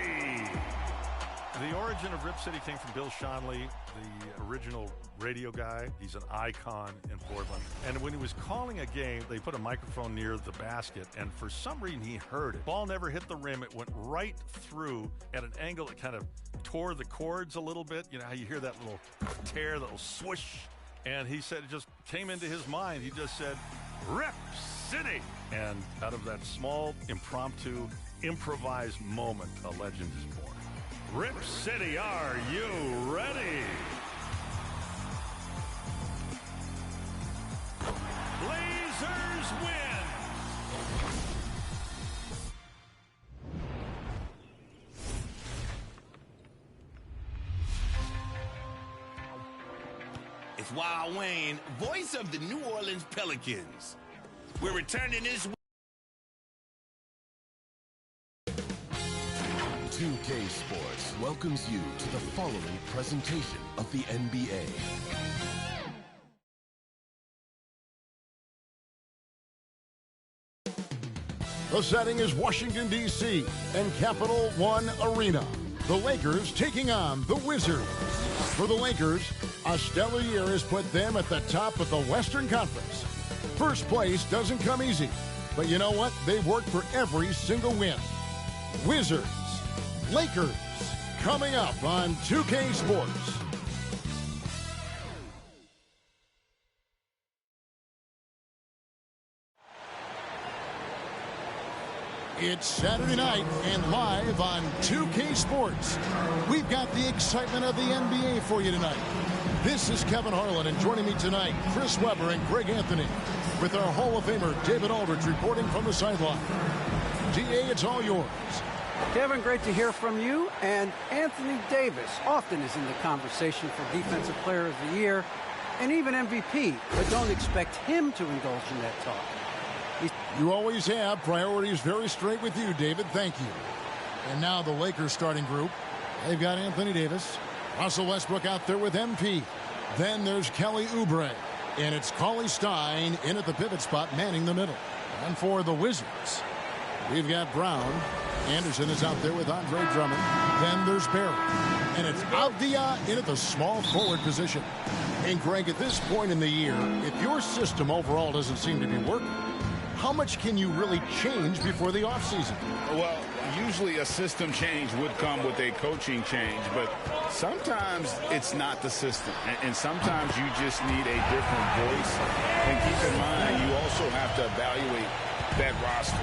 The origin of Rip City came from Bill Schonely, the original radio guy. He's an icon in Portland. And when he was calling a game, they put a microphone near the basket, and for some reason he heard it. Ball never hit the rim. It went right through at an angle that kind of tore the cords a little bit. You know how you hear that little tear, that little swoosh? And he said it just came into his mind. He just said, Rip City. And out of that small, impromptu, improvised moment, a legend is born. Rip City, are you ready? Blazers win. It's Wild Wayne, voice of the New Orleans Pelicans. We're returning this 2K Sports welcomes you to the following presentation of the NBA. The setting is Washington, D.C. and Capital One Arena. The Lakers taking on the Wizards. For the Lakers, a stellar year has put them at the top of the Western Conference. First place doesn't come easy, but you know what? They've worked for every single win. Wizards, Lakers, coming up on 2K Sports. It's Saturday night and live on 2K Sports. We've got the excitement of the NBA for you tonight. This is Kevin Harlan, and joining me tonight, Chris Webber and Greg Anthony, with our Hall of Famer David Aldridge reporting from the sideline. DA, it's all yours. Kevin, great to hear from you. And Anthony Davis often is in the conversation for Defensive Player of the Year and even MVP, but don't expect him to indulge in that talk. You always have. Priorities very straight with you, David. Thank you. And now the Lakers starting group. They've got Anthony Davis, Russell Westbrook out there with MP. Then there's Kelly Oubre, And it's Cauley Stein in at the pivot spot, manning the middle. And for the Wizards, we've got Brown. Anderson is out there with Andre Drummond. Then there's Barry. And it's Avdia in at the small forward position. And Greg, at this point in the year, if your system overall doesn't seem to be working, how much can you really change before the offseason? Well, usually a system change would come with a coaching change, but sometimes it's not the system. And sometimes you just need a different voice. And keep in mind, you also have to evaluate that roster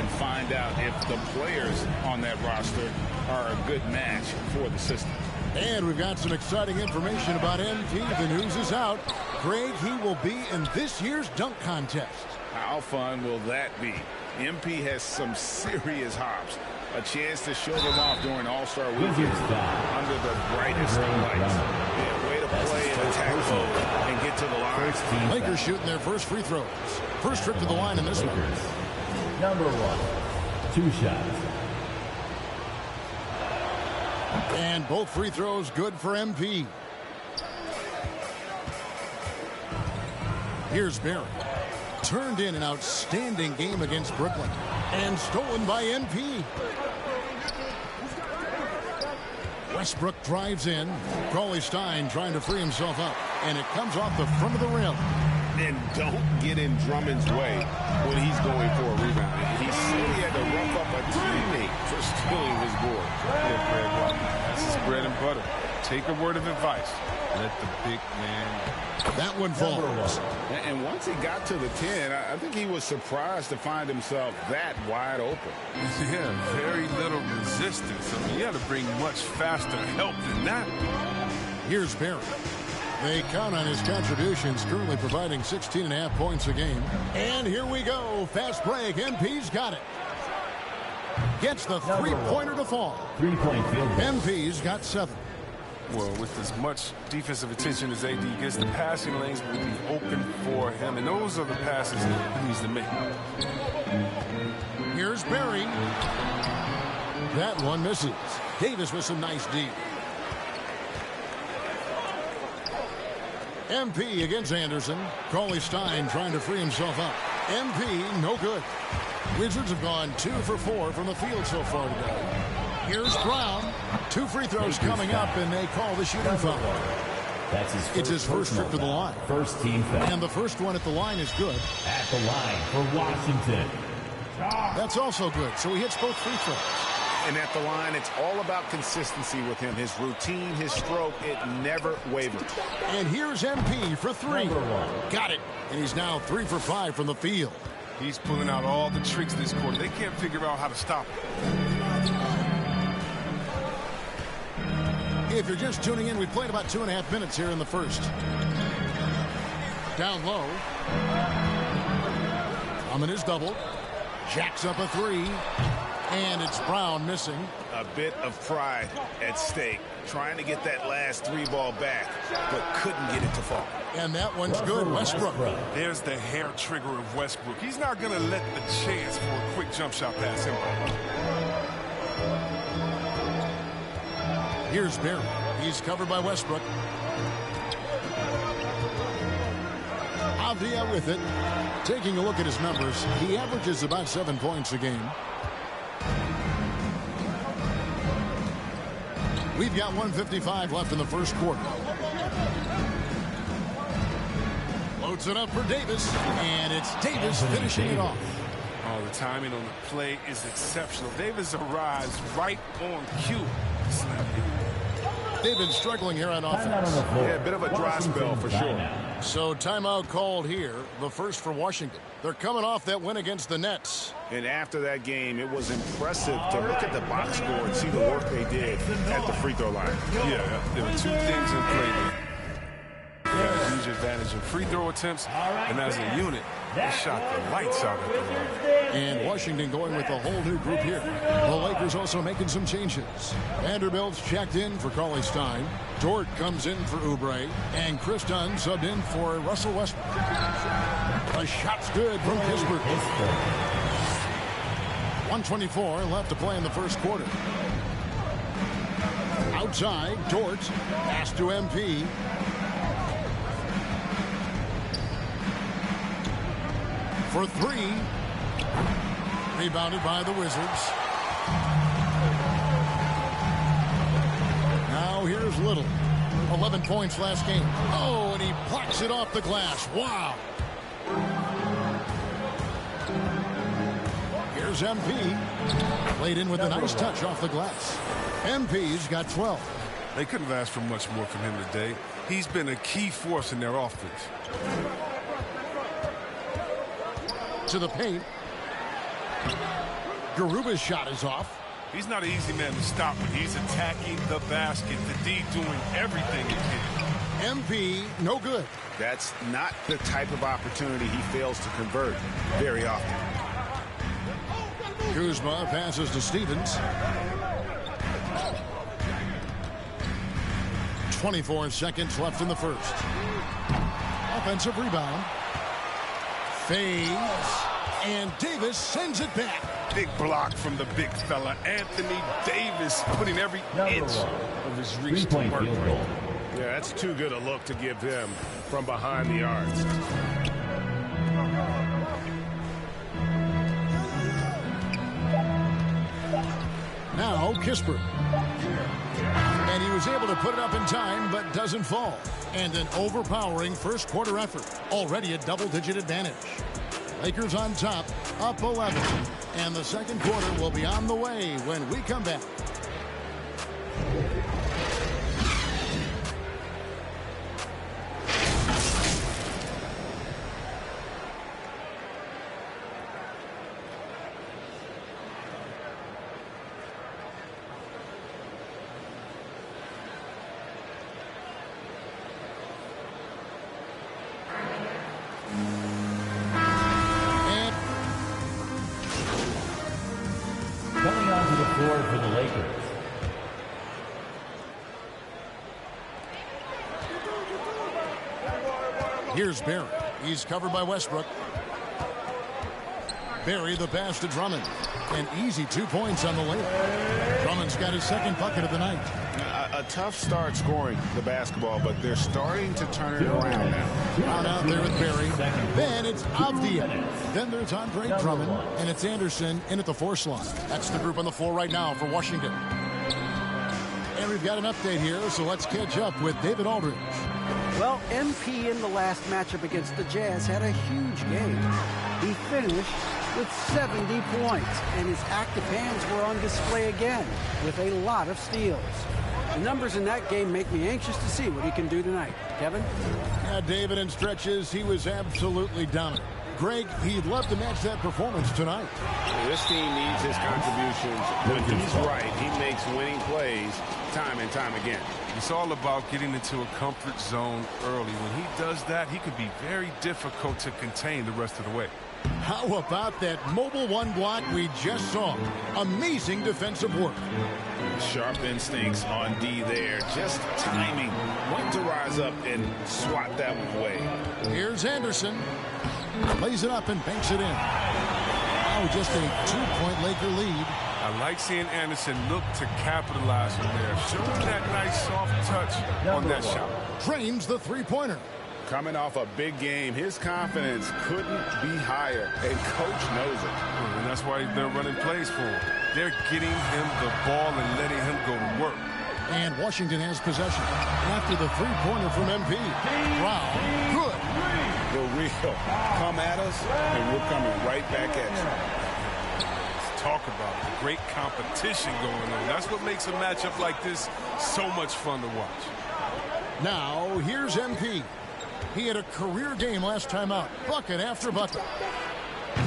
and find out if the players on that roster are a good match for the system. And we've got some exciting information about MP. The news is out. Greg, he will be in this year's dunk contest. How fun will that be? MP has some serious hops. A chance to show them off during All-Star Weekend under the brightest of lights. Yeah, way to play and attack mode and get to the line. Lakers shooting their first free throws. First trip to the line in this one. Number 1, 2 shots. And both free throws good for MP. Here's Barry. Turned in an outstanding game against Brooklyn. And stolen by MP. Westbrook drives in. Cauley Stein trying to free himself up. And it comes off the front of the rim. And don't get in Drummond's way when he's going for a rebound. He simply had to rough up a teammate for stealing his board. Yeah, Greg, well, that's his bread and butter. Take a word of advice. Let the big man. That one falls. And once he got to the 10, I think he was surprised to find himself that wide open. Yeah, very little resistance. I mean, you had to bring much faster help than that. Here's Barry. They count on his contributions, currently providing 16.5 points a game. And here we go. Fast break. MP's got it. Gets the three-pointer to fall. 3-point field goal. MP's got 7. Well, with as much defensive attention as AD gets, the passing lanes will be open for him. And those are the passes he needs to make. Here's Barry. That one misses. Davis with some nice D. MP against Anderson. Cauley Stein trying to free himself up. MP, no good. Wizards have gone 2 for 4 from the field so far today. Here's Brown. 2 free throws coming up, and they call the shooting foul. That's it's his first trip to the line. First team foul. And the first one at the line is good. At the line for Washington. That's also good, so he hits both free throws. And at the line, it's all about consistency with him. His routine, his stroke, it never wavers. And here's MP for 3. Got it. And he's now 3 for 5 from the field. He's pulling out all the tricks this quarter. They can't figure out how to stop him. If you're just tuning in, we played about 2.5 minutes here in the first. Down low. Drummond is double. Jacks up a 3. And it's Brown missing. A bit of pride at stake. Trying to get that last 3 ball back, but couldn't get it to fall. And that one's good. Westbrook. There's the hair trigger of Westbrook. He's not going to let the chance for a quick jump shot pass him. Here's Barry. He's covered by Westbrook. Avdia with it. Taking a look at his numbers, he averages about 7 points a game. We've got 1:55 left in the first quarter. Loads it up for Davis, and it's Davis finishing it off. Oh, the timing on the play is exceptional. Davis arrives right on cue. They've been struggling here on offense. Yeah, a bit of a dry spell for sure. So timeout called here, the first for Washington. They're coming off that win against the Nets. And after that game, it was impressive to look at the box score and see the work they did at the free throw line. Yeah, there were 2 things in play there. They had a huge advantage in free throw attempts, and as a unit, they shot the lights out at the line. And Washington going with a whole new group here. The Lakers also making some changes. Vanderbilt's checked in for Cauley Stein. Dort comes in for Oubre. And Chris Dunn subbed in for Russell Westbrook. The shot's good from Kispert. 1:24 left to play in the first quarter. Outside, Dort. Pass to MP. for three. Rebounded by the Wizards. Now here's Little. 11 points last game. Oh, and he blocks it off the glass. Wow. Here's MP. Played in with a nice touch off the glass. MP's got 12. They couldn't have asked for much more from him today. He's been a key force in their offense. To the paint. Garuba's shot is off. He's not an easy man to stop when he's attacking the basket. The D doing everything he can. MP, no good. That's not the type of opportunity he fails to convert very often. Kuzma passes to Stevens. 24 seconds left in the first. Offensive rebound. Fades. And Davis sends it back. Big block from the big fella. Anthony Davis putting every inch of his reach to work. Yeah, that's too good a look to give him from behind the arcs. Now Kispert. And he was able to put it up in time, but doesn't fall. And an overpowering first quarter effort. Already a double-digit advantage. Lakers on top, up 11. And the second quarter will be on the way when we come back. Coming onto the floor for the Lakers. Here's Barry. He's covered by Westbrook. Barry the pass to Drummond. And easy 2 points on the layup. Drummond's got his second bucket of the night. A tough start scoring the basketball, but they're starting to turn it around now. Out there with Barry. Then it's Avdia. Then there's Andre Drummond. And it's Anderson in at the 4 slot. That's the group on the floor right now for Washington. And we've got an update here, so let's catch up with David Aldridge. Well, MP in the last matchup against the Jazz had a huge game. He finished with 70 points, and his active hands were on display again with a lot of steals. The numbers in that game make me anxious to see what he can do tonight. Kevin? Yeah, David, in stretches, he was absolutely dominant. Greg, he'd love to match that performance tonight. This team needs his contributions. When he's right, he makes winning plays time and time again. It's all about getting into a comfort zone early. When he does that, he can be very difficult to contain the rest of the way. How about that mobile one block we just saw? Amazing defensive work. Sharp instincts on D there. Just timing. When to rise up and swat that one away. Here's Anderson. Plays it up and banks it in. Now just a 2-point Laker lead. I like seeing Anderson look to capitalize from there. Showing that nice soft touch on that shot. Drains the three-pointer. Coming off a big game, his confidence couldn't be higher, and coach knows it. And that's why they're running plays for him. They're getting him the ball and letting him go to work. And Washington has possession after the three-pointer from MP. Wow, good. The real come at us, and we're coming right back at you. Let's talk about it. The great competition going on. That's what makes a matchup like this so much fun to watch. Now, here's MP. He had a career game last time out. Bucket after bucket.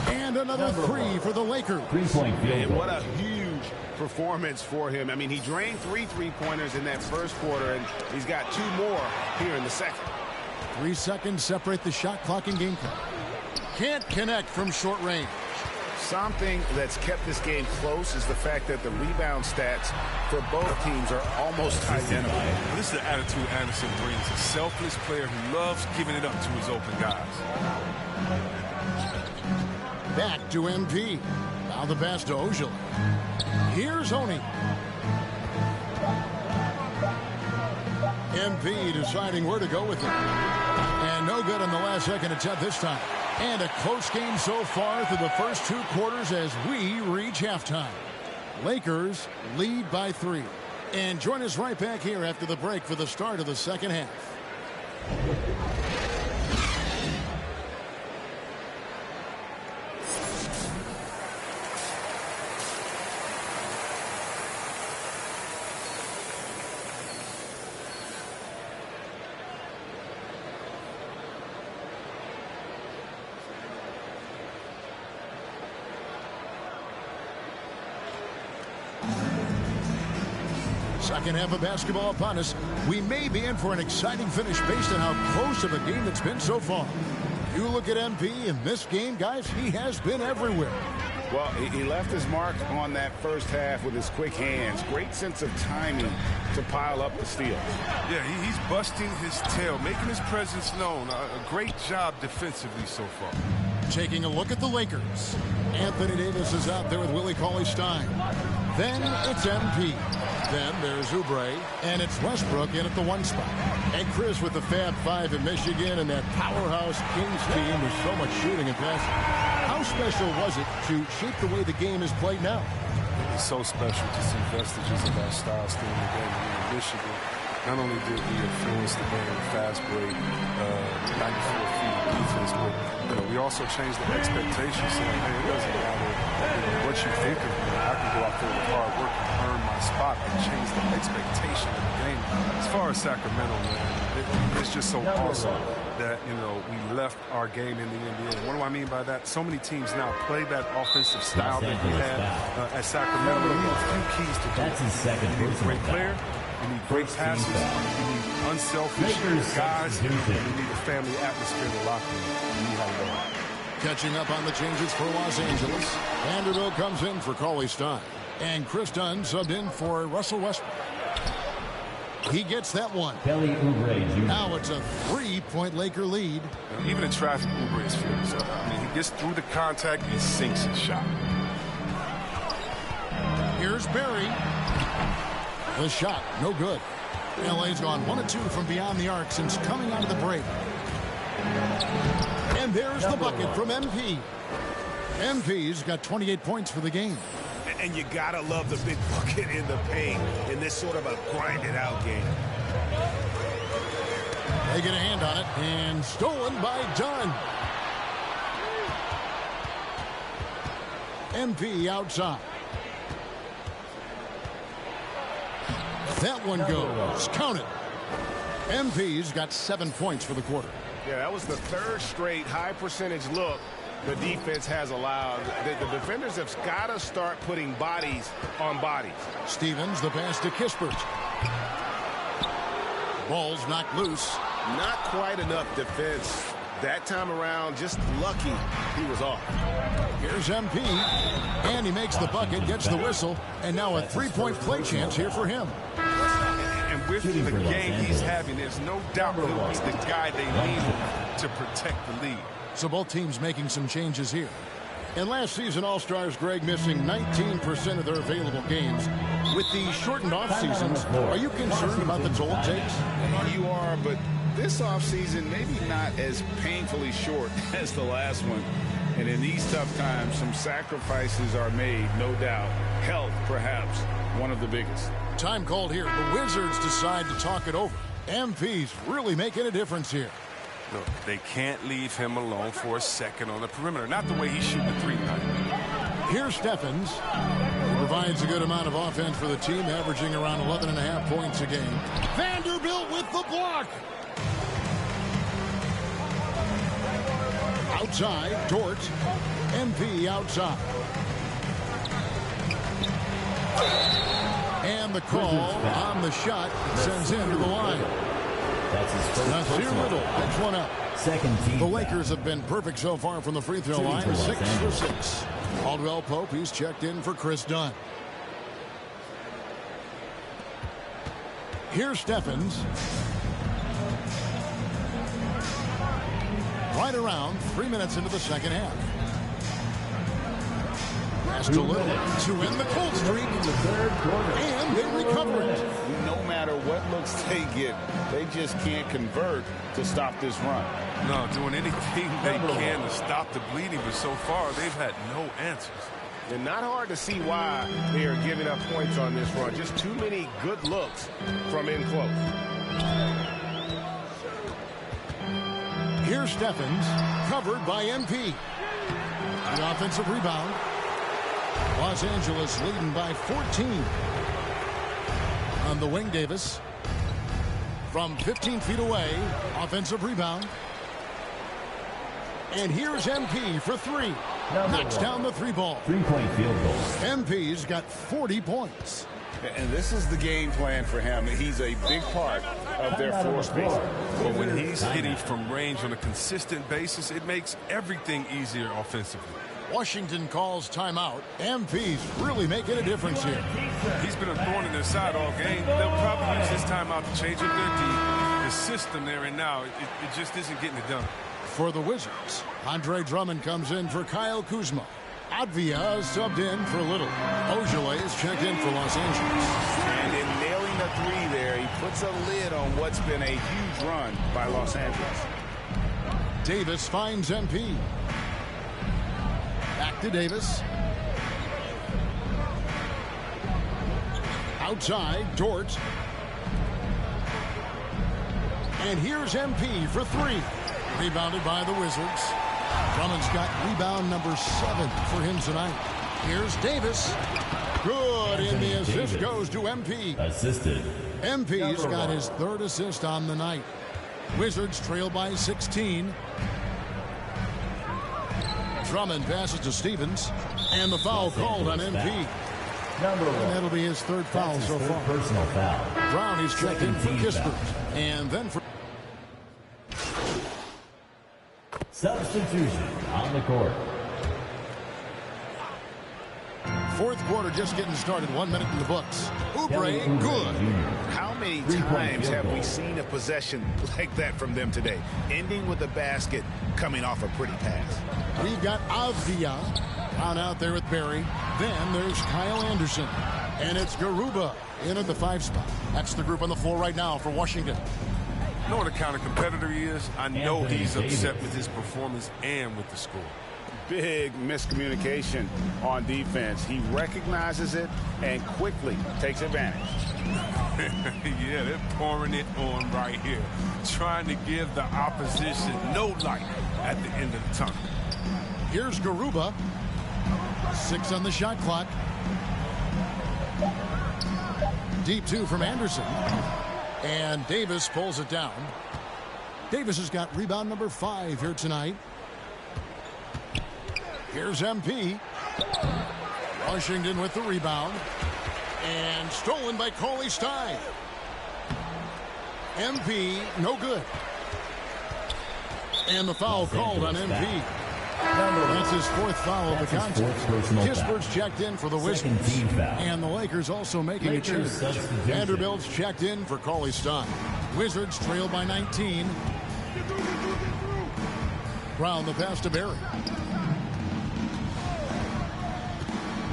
And another three for the Lakers. 3-point field goal. What a huge performance for him. I mean, he drained 3 3-pointers in that first quarter, and he's got 2 more here in the second. 3 seconds separate the shot clock and game clock. Can't connect from short range. Something that's kept this game close is the fact that the rebound stats for both teams are almost identical. This is the attitude Anderson brings. A selfless player who loves giving it up to his open guys. Back to MP. Now the pass to Ojala. Here's Oni. MP deciding where to go with it. And no good on the last second attempt this time. And a close game so far through the first 2 quarters as we reach halftime. Lakers lead by 3. And join us right back here after the break for the start of the second half. Second half of basketball upon us. We may be in for an exciting finish based on how close of a game it's been so far. You look at MP in this game, guys, he has been everywhere. Well, he left his mark on that first half with his quick hands. Great sense of timing to pile up the steals. Yeah, he's busting his tail, making his presence known. A great job defensively so far. Taking a look at the Lakers. Anthony Davis is out there with Willie Cauley-Stein. Then it's MP. Then there's Oubre, and it's Westbrook in at the 1 spot. And Chris with the Fab Five in Michigan and that powerhouse Kings team with so much shooting and passing. How special was it to shape the way the game is played now? It's so special to see vestiges of that style still in the game. In Michigan, not only did we influence the game, fast break, 94 feet defense, but we also changed the expectation, saying, hey, it doesn't matter what you think of me. I can go out there with hard work and earn my spot and change the expectation of the game. As far as Sacramento, man, it's just so awesome that, we left our game in the NBA. What do I mean by that? So many teams now play that offensive style that we had at Sacramento. You need a few keys to do it. That's his second. You need a great player. You need great passes. You need unselfish guys. And you need a family atmosphere in the locker room. You need how to go. Catching up on the changes for Los Angeles. Vanderbilt comes in for Cauley-Stein. And Chris Dunn subbed in for Russell Westbrook. He gets that one. Kelly Oubre Jr. Now it's a 3-point Laker lead. Even in traffic, Oubre is fierce. He gets through the contact and sinks his shot. Here's Barry. The shot, no good. LA's gone 1 of 2 from beyond the arc since coming out of the break. And there's the bucket from MP. MP's got 28 points for the game. And you gotta love the big bucket in the paint in this sort of a grinded-out game. They get a hand on it, and stolen by Dunn. MP outside. That one goes. Count it. MP's got 7 points for the quarter. Yeah, that was the 3rd straight high-percentage look the defense has allowed. The defenders have got to start putting bodies on bodies. Stevens, the pass to Kispert. Ball's knocked loose. Not quite enough defense that time around. Just lucky he was off. Here's MP. And he makes the bucket, gets the whistle, and now a 3-point play chance here for him. And with the game he's having, there's no doubt he'll be the guy they need to protect the lead. So both teams making some changes here. And last season, All-Stars, Greg, missing 19% of their available games. With the shortened off-seasons, are you concerned about the toll it takes? You are, but this offseason maybe not as painfully short as the last one. And in these tough times, some sacrifices are made, no doubt. Health, perhaps, one of the biggest. Time called here. The Wizards decide to talk it over. MP's really making a difference here. Look, they can't leave him alone for a second on the perimeter. Not the way he's shooting the 3 tonight. Here's Stephens. He provides a good amount of offense for the team, averaging around 11.5 points a game. Vanderbilt with the block. Outside, Dort. MP outside. And the call on the shot sends him to the line. That's his first. Nasir Little picks one up. Second team. The Lakers have been perfect so far from the free throw line. 6 for 6. Caldwell Pope, he's checked in for Chris Dunn. Here's Stephens. Right around 3 minutes into the second half. Pass to Little to end the cold streak. And they recover it. no matter what looks they get, they just can't convert to stop this run. No, doing anything they can to stop the bleeding, but so far they've had no answers. And not hard to see why they are giving up points on this run. Just too many good looks from in close. Here's Steffens, covered by MP. The offensive rebound. Los Angeles leading by 14. On the wing, Davis. From 15 feet away, offensive rebound. And here's MP for three. Knocks down the three ball. 3-point field goal. MP's got 40 points. And this is the game plan for him. He's a big part of their floor space. But when he's hitting from range on a consistent basis, it makes everything easier offensively. Washington calls timeout. MP's really making a difference here. He's been a thorn in their side all game. They'll probably use this timeout to change up their D. The system they're in now, it just isn't getting it done. For the Wizards, Andre Drummond comes in for Kyle Kuzma. Advia is subbed in for Little. Ojale is checked in for Los Angeles. And in nailing the three there, he puts a lid on what's been a huge run by Los Angeles. Davis finds MP. Back to Davis. Outside, Dort. And here's MP for three. Rebounded by the Wizards. Drummond's got rebound number 7 for him tonight. Here's Davis. Good, and the assist goes to MP. Assisted. MP's got his 3rd assist on the night. Wizards trail by 16. Drummond passes to Stevens, and the foul called on MP. And that'll be his 3rd foul so far. Personal foul. Brown is checked in for Kispert, and then for substitution on the court. 4th quarter just getting started. 1 minute in the books. Oubre, good. How many times have we seen a possession like that from them today? Ending with a basket, coming off a pretty pass. We've got Avdia on out there with Barry. Then there's Kyle Anderson. And it's Garuba in at the 5 spot. That's the group on the floor right now for Washington. You know what a kind of competitor he is? I know he's upset with his performance and with the score. Big miscommunication on defense. He recognizes it and quickly takes advantage. Yeah, they're pouring it on right here. Trying to give the opposition no light at the end of the tunnel. Here's Garuba. 6 on the shot clock. Deep 2 from Anderson. And Davis pulls it down. Davis has got rebound number 5 here tonight. Here's MP. Washington with the rebound. And stolen by Cauley Stein. MP, no good. And the foul called on MP. That's his 4th foul of the contest. Kispert's checked in for the Wizards. And the Lakers also making a change. Vanderbilt's checked in for Cauley Stein. Wizards trail by 19. Brown the pass to Barry.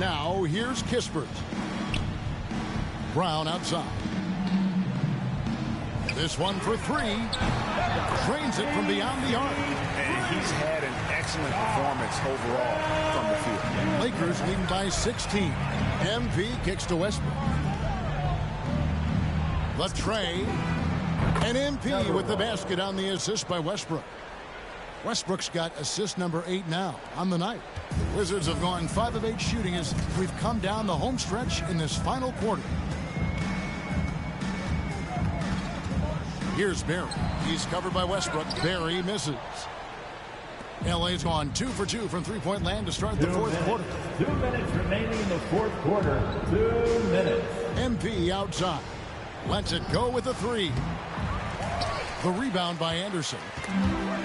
Now here's Kispert. Brown outside. This one for 3. Trains it from beyond the arc. And he's had an excellent performance overall from the field. Lakers leading by 16. MP kicks to Westbrook. Latrey. And MP with the basket on the assist by Westbrook. Westbrook's got assist number 8 now on the night. The Wizards have gone 5 of 8 shooting as we've come down the home stretch in this final quarter. Here's Barry. He's covered by Westbrook. Barry misses. LA's gone 2 for 2 from three-point land to start the 4th quarter. 2 minutes remaining in the 4th quarter. 2 minutes. MP outside. Lets it go with a 3. The rebound by Anderson.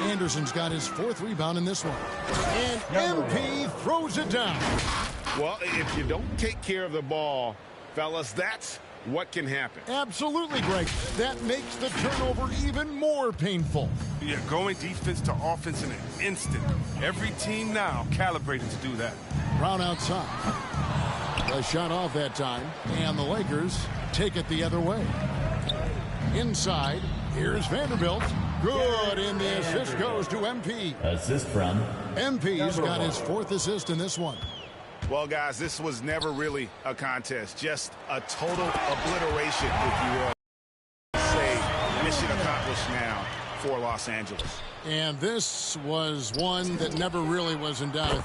Anderson's got his 4th rebound in this one. And MP throws it down. Well, if you don't take care of the ball, fellas, that's what can happen. Absolutely, Greg. That makes the turnover even more painful. Yeah, going defense to offense in an instant. Every team now calibrated to do that. Brown outside. A shot off that time, and the Lakers take it the other way. Inside, here's Vanderbilt. Good, and the assist goes to MP. Assist from MP's got his 4th assist in this one. Well, guys, this was never really a contest. Just a total obliteration, if you will. Say, mission accomplished now for Los Angeles. And this was one that never really was in doubt.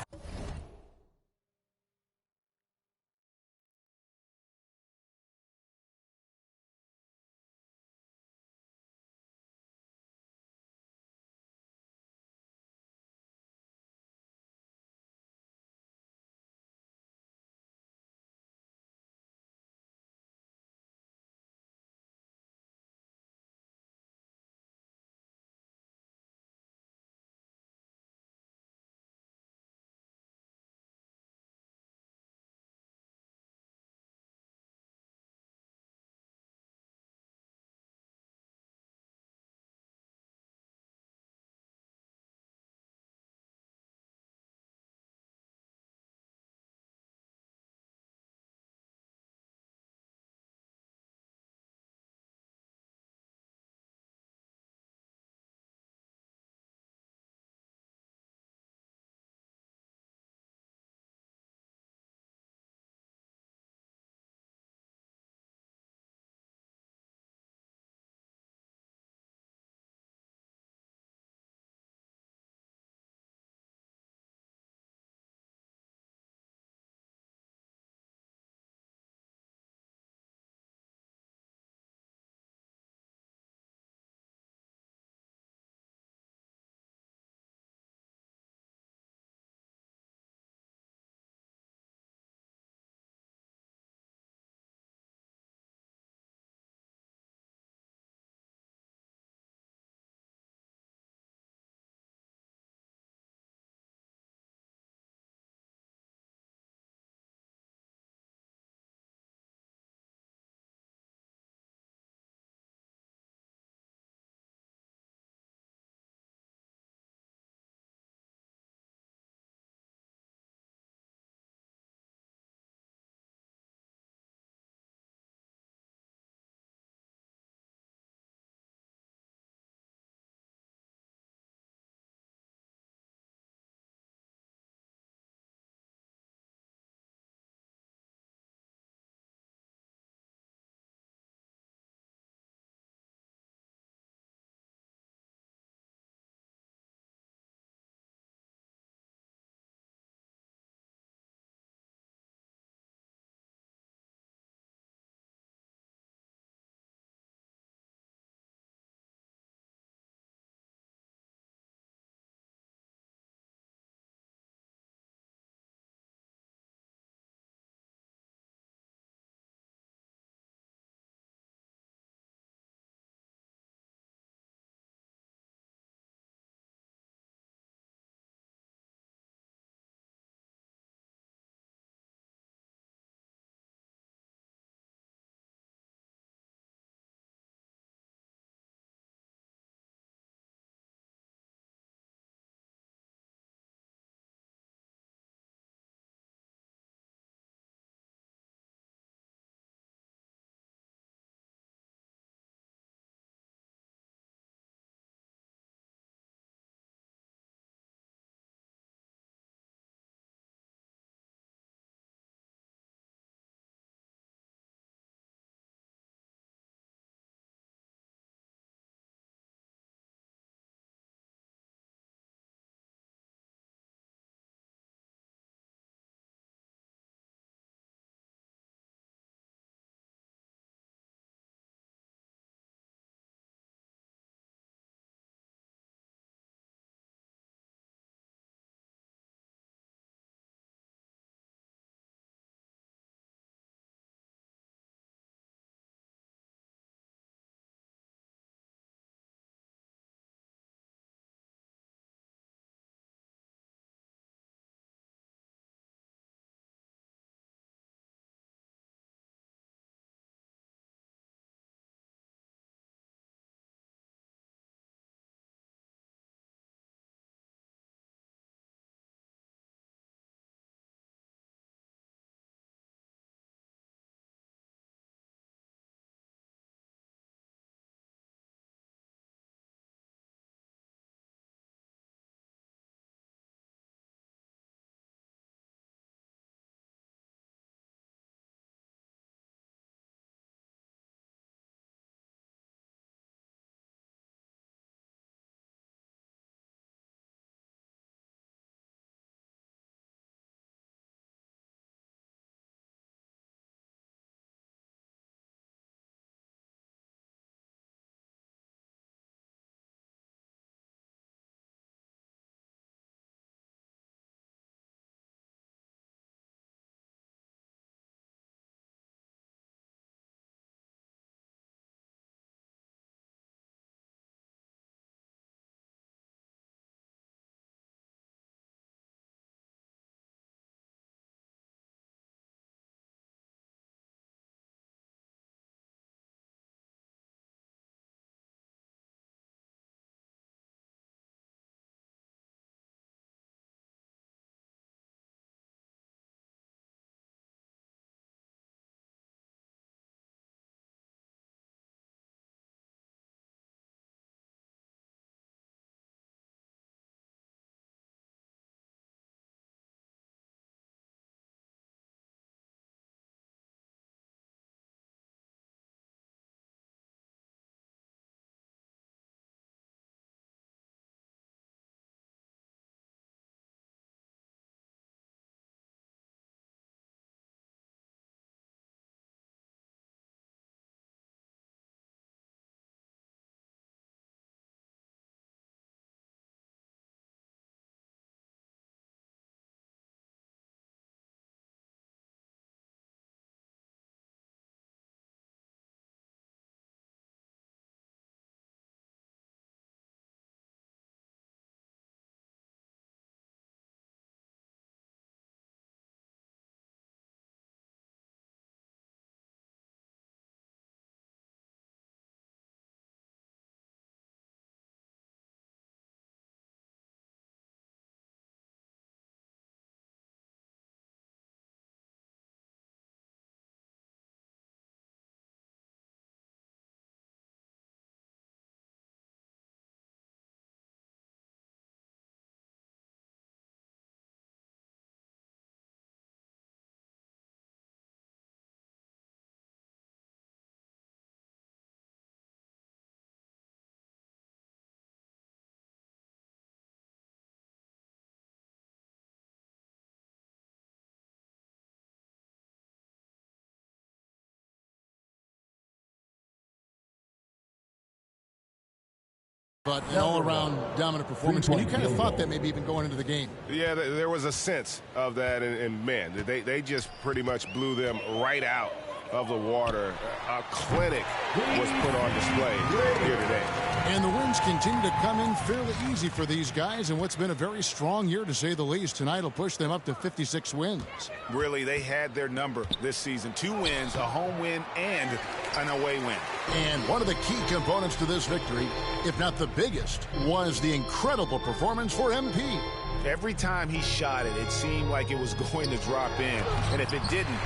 but an all-around dominant performance. And you kind of thought that maybe even going into the game. Yeah, there was a sense of that, and man, they just pretty much blew them right out of the water. A clinic was put on display here today. And the wins continue to come in fairly easy for these guys in what's been a very strong year, to say the least. Tonight will push them up to 56 wins. Really, they had their number this season. 2 wins, a home win, and an away win. And one of the key components to this victory, if not the biggest, was the incredible performance for MP. Every time he shot it, it seemed like it was going to drop in. And if it didn't,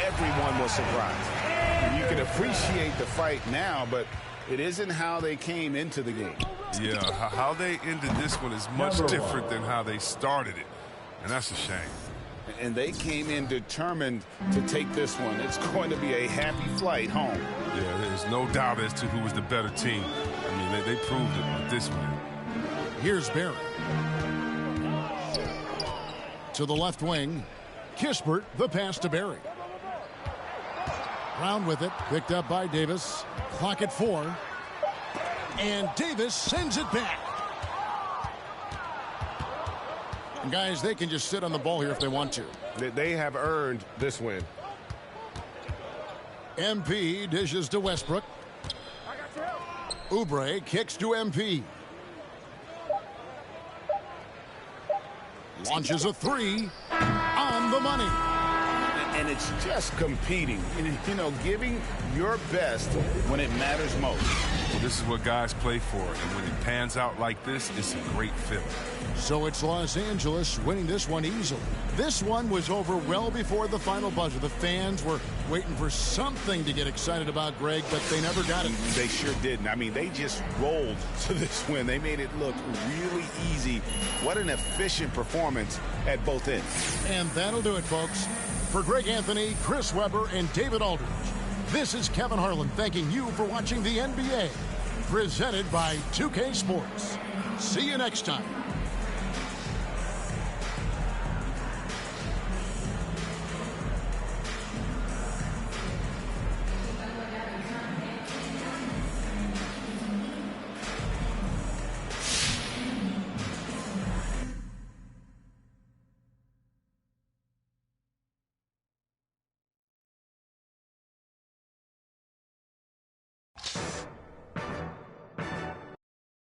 everyone was surprised. And you can appreciate the fight now, but it isn't how they came into the game. Yeah, how they ended this one is much different than how they started it. And that's a shame. And they came in determined to take this one. It's going to be a happy flight home. Yeah, there's no doubt as to who was the better team. I mean, they proved it with this win. Here's Barry. To the left wing, Kispert, the pass to Barry. Brown with it, picked up by Davis. Clock at 4. And Davis sends it back. And guys, they can just sit on the ball here if they want to. They have earned this win. MP dishes to Westbrook. Oubre kicks to MP. Launches a 3 on the money. And it's just competing, you know, giving your best when it matters most. Well, this is what guys play for, and when it pans out like this, it's a great feeling. So it's Los Angeles winning this one easily. This one was over well before the final buzzer. The fans were waiting for something to get excited about, Greg, but they never got it. They sure didn't. I mean, they just rolled to this win. They made it look really easy. What an efficient performance at both ends. And that'll do it, folks. For Greg Anthony, Chris Webber, and David Aldridge, this is Kevin Harlan thanking you for watching the NBA, presented by 2K Sports. See you next time.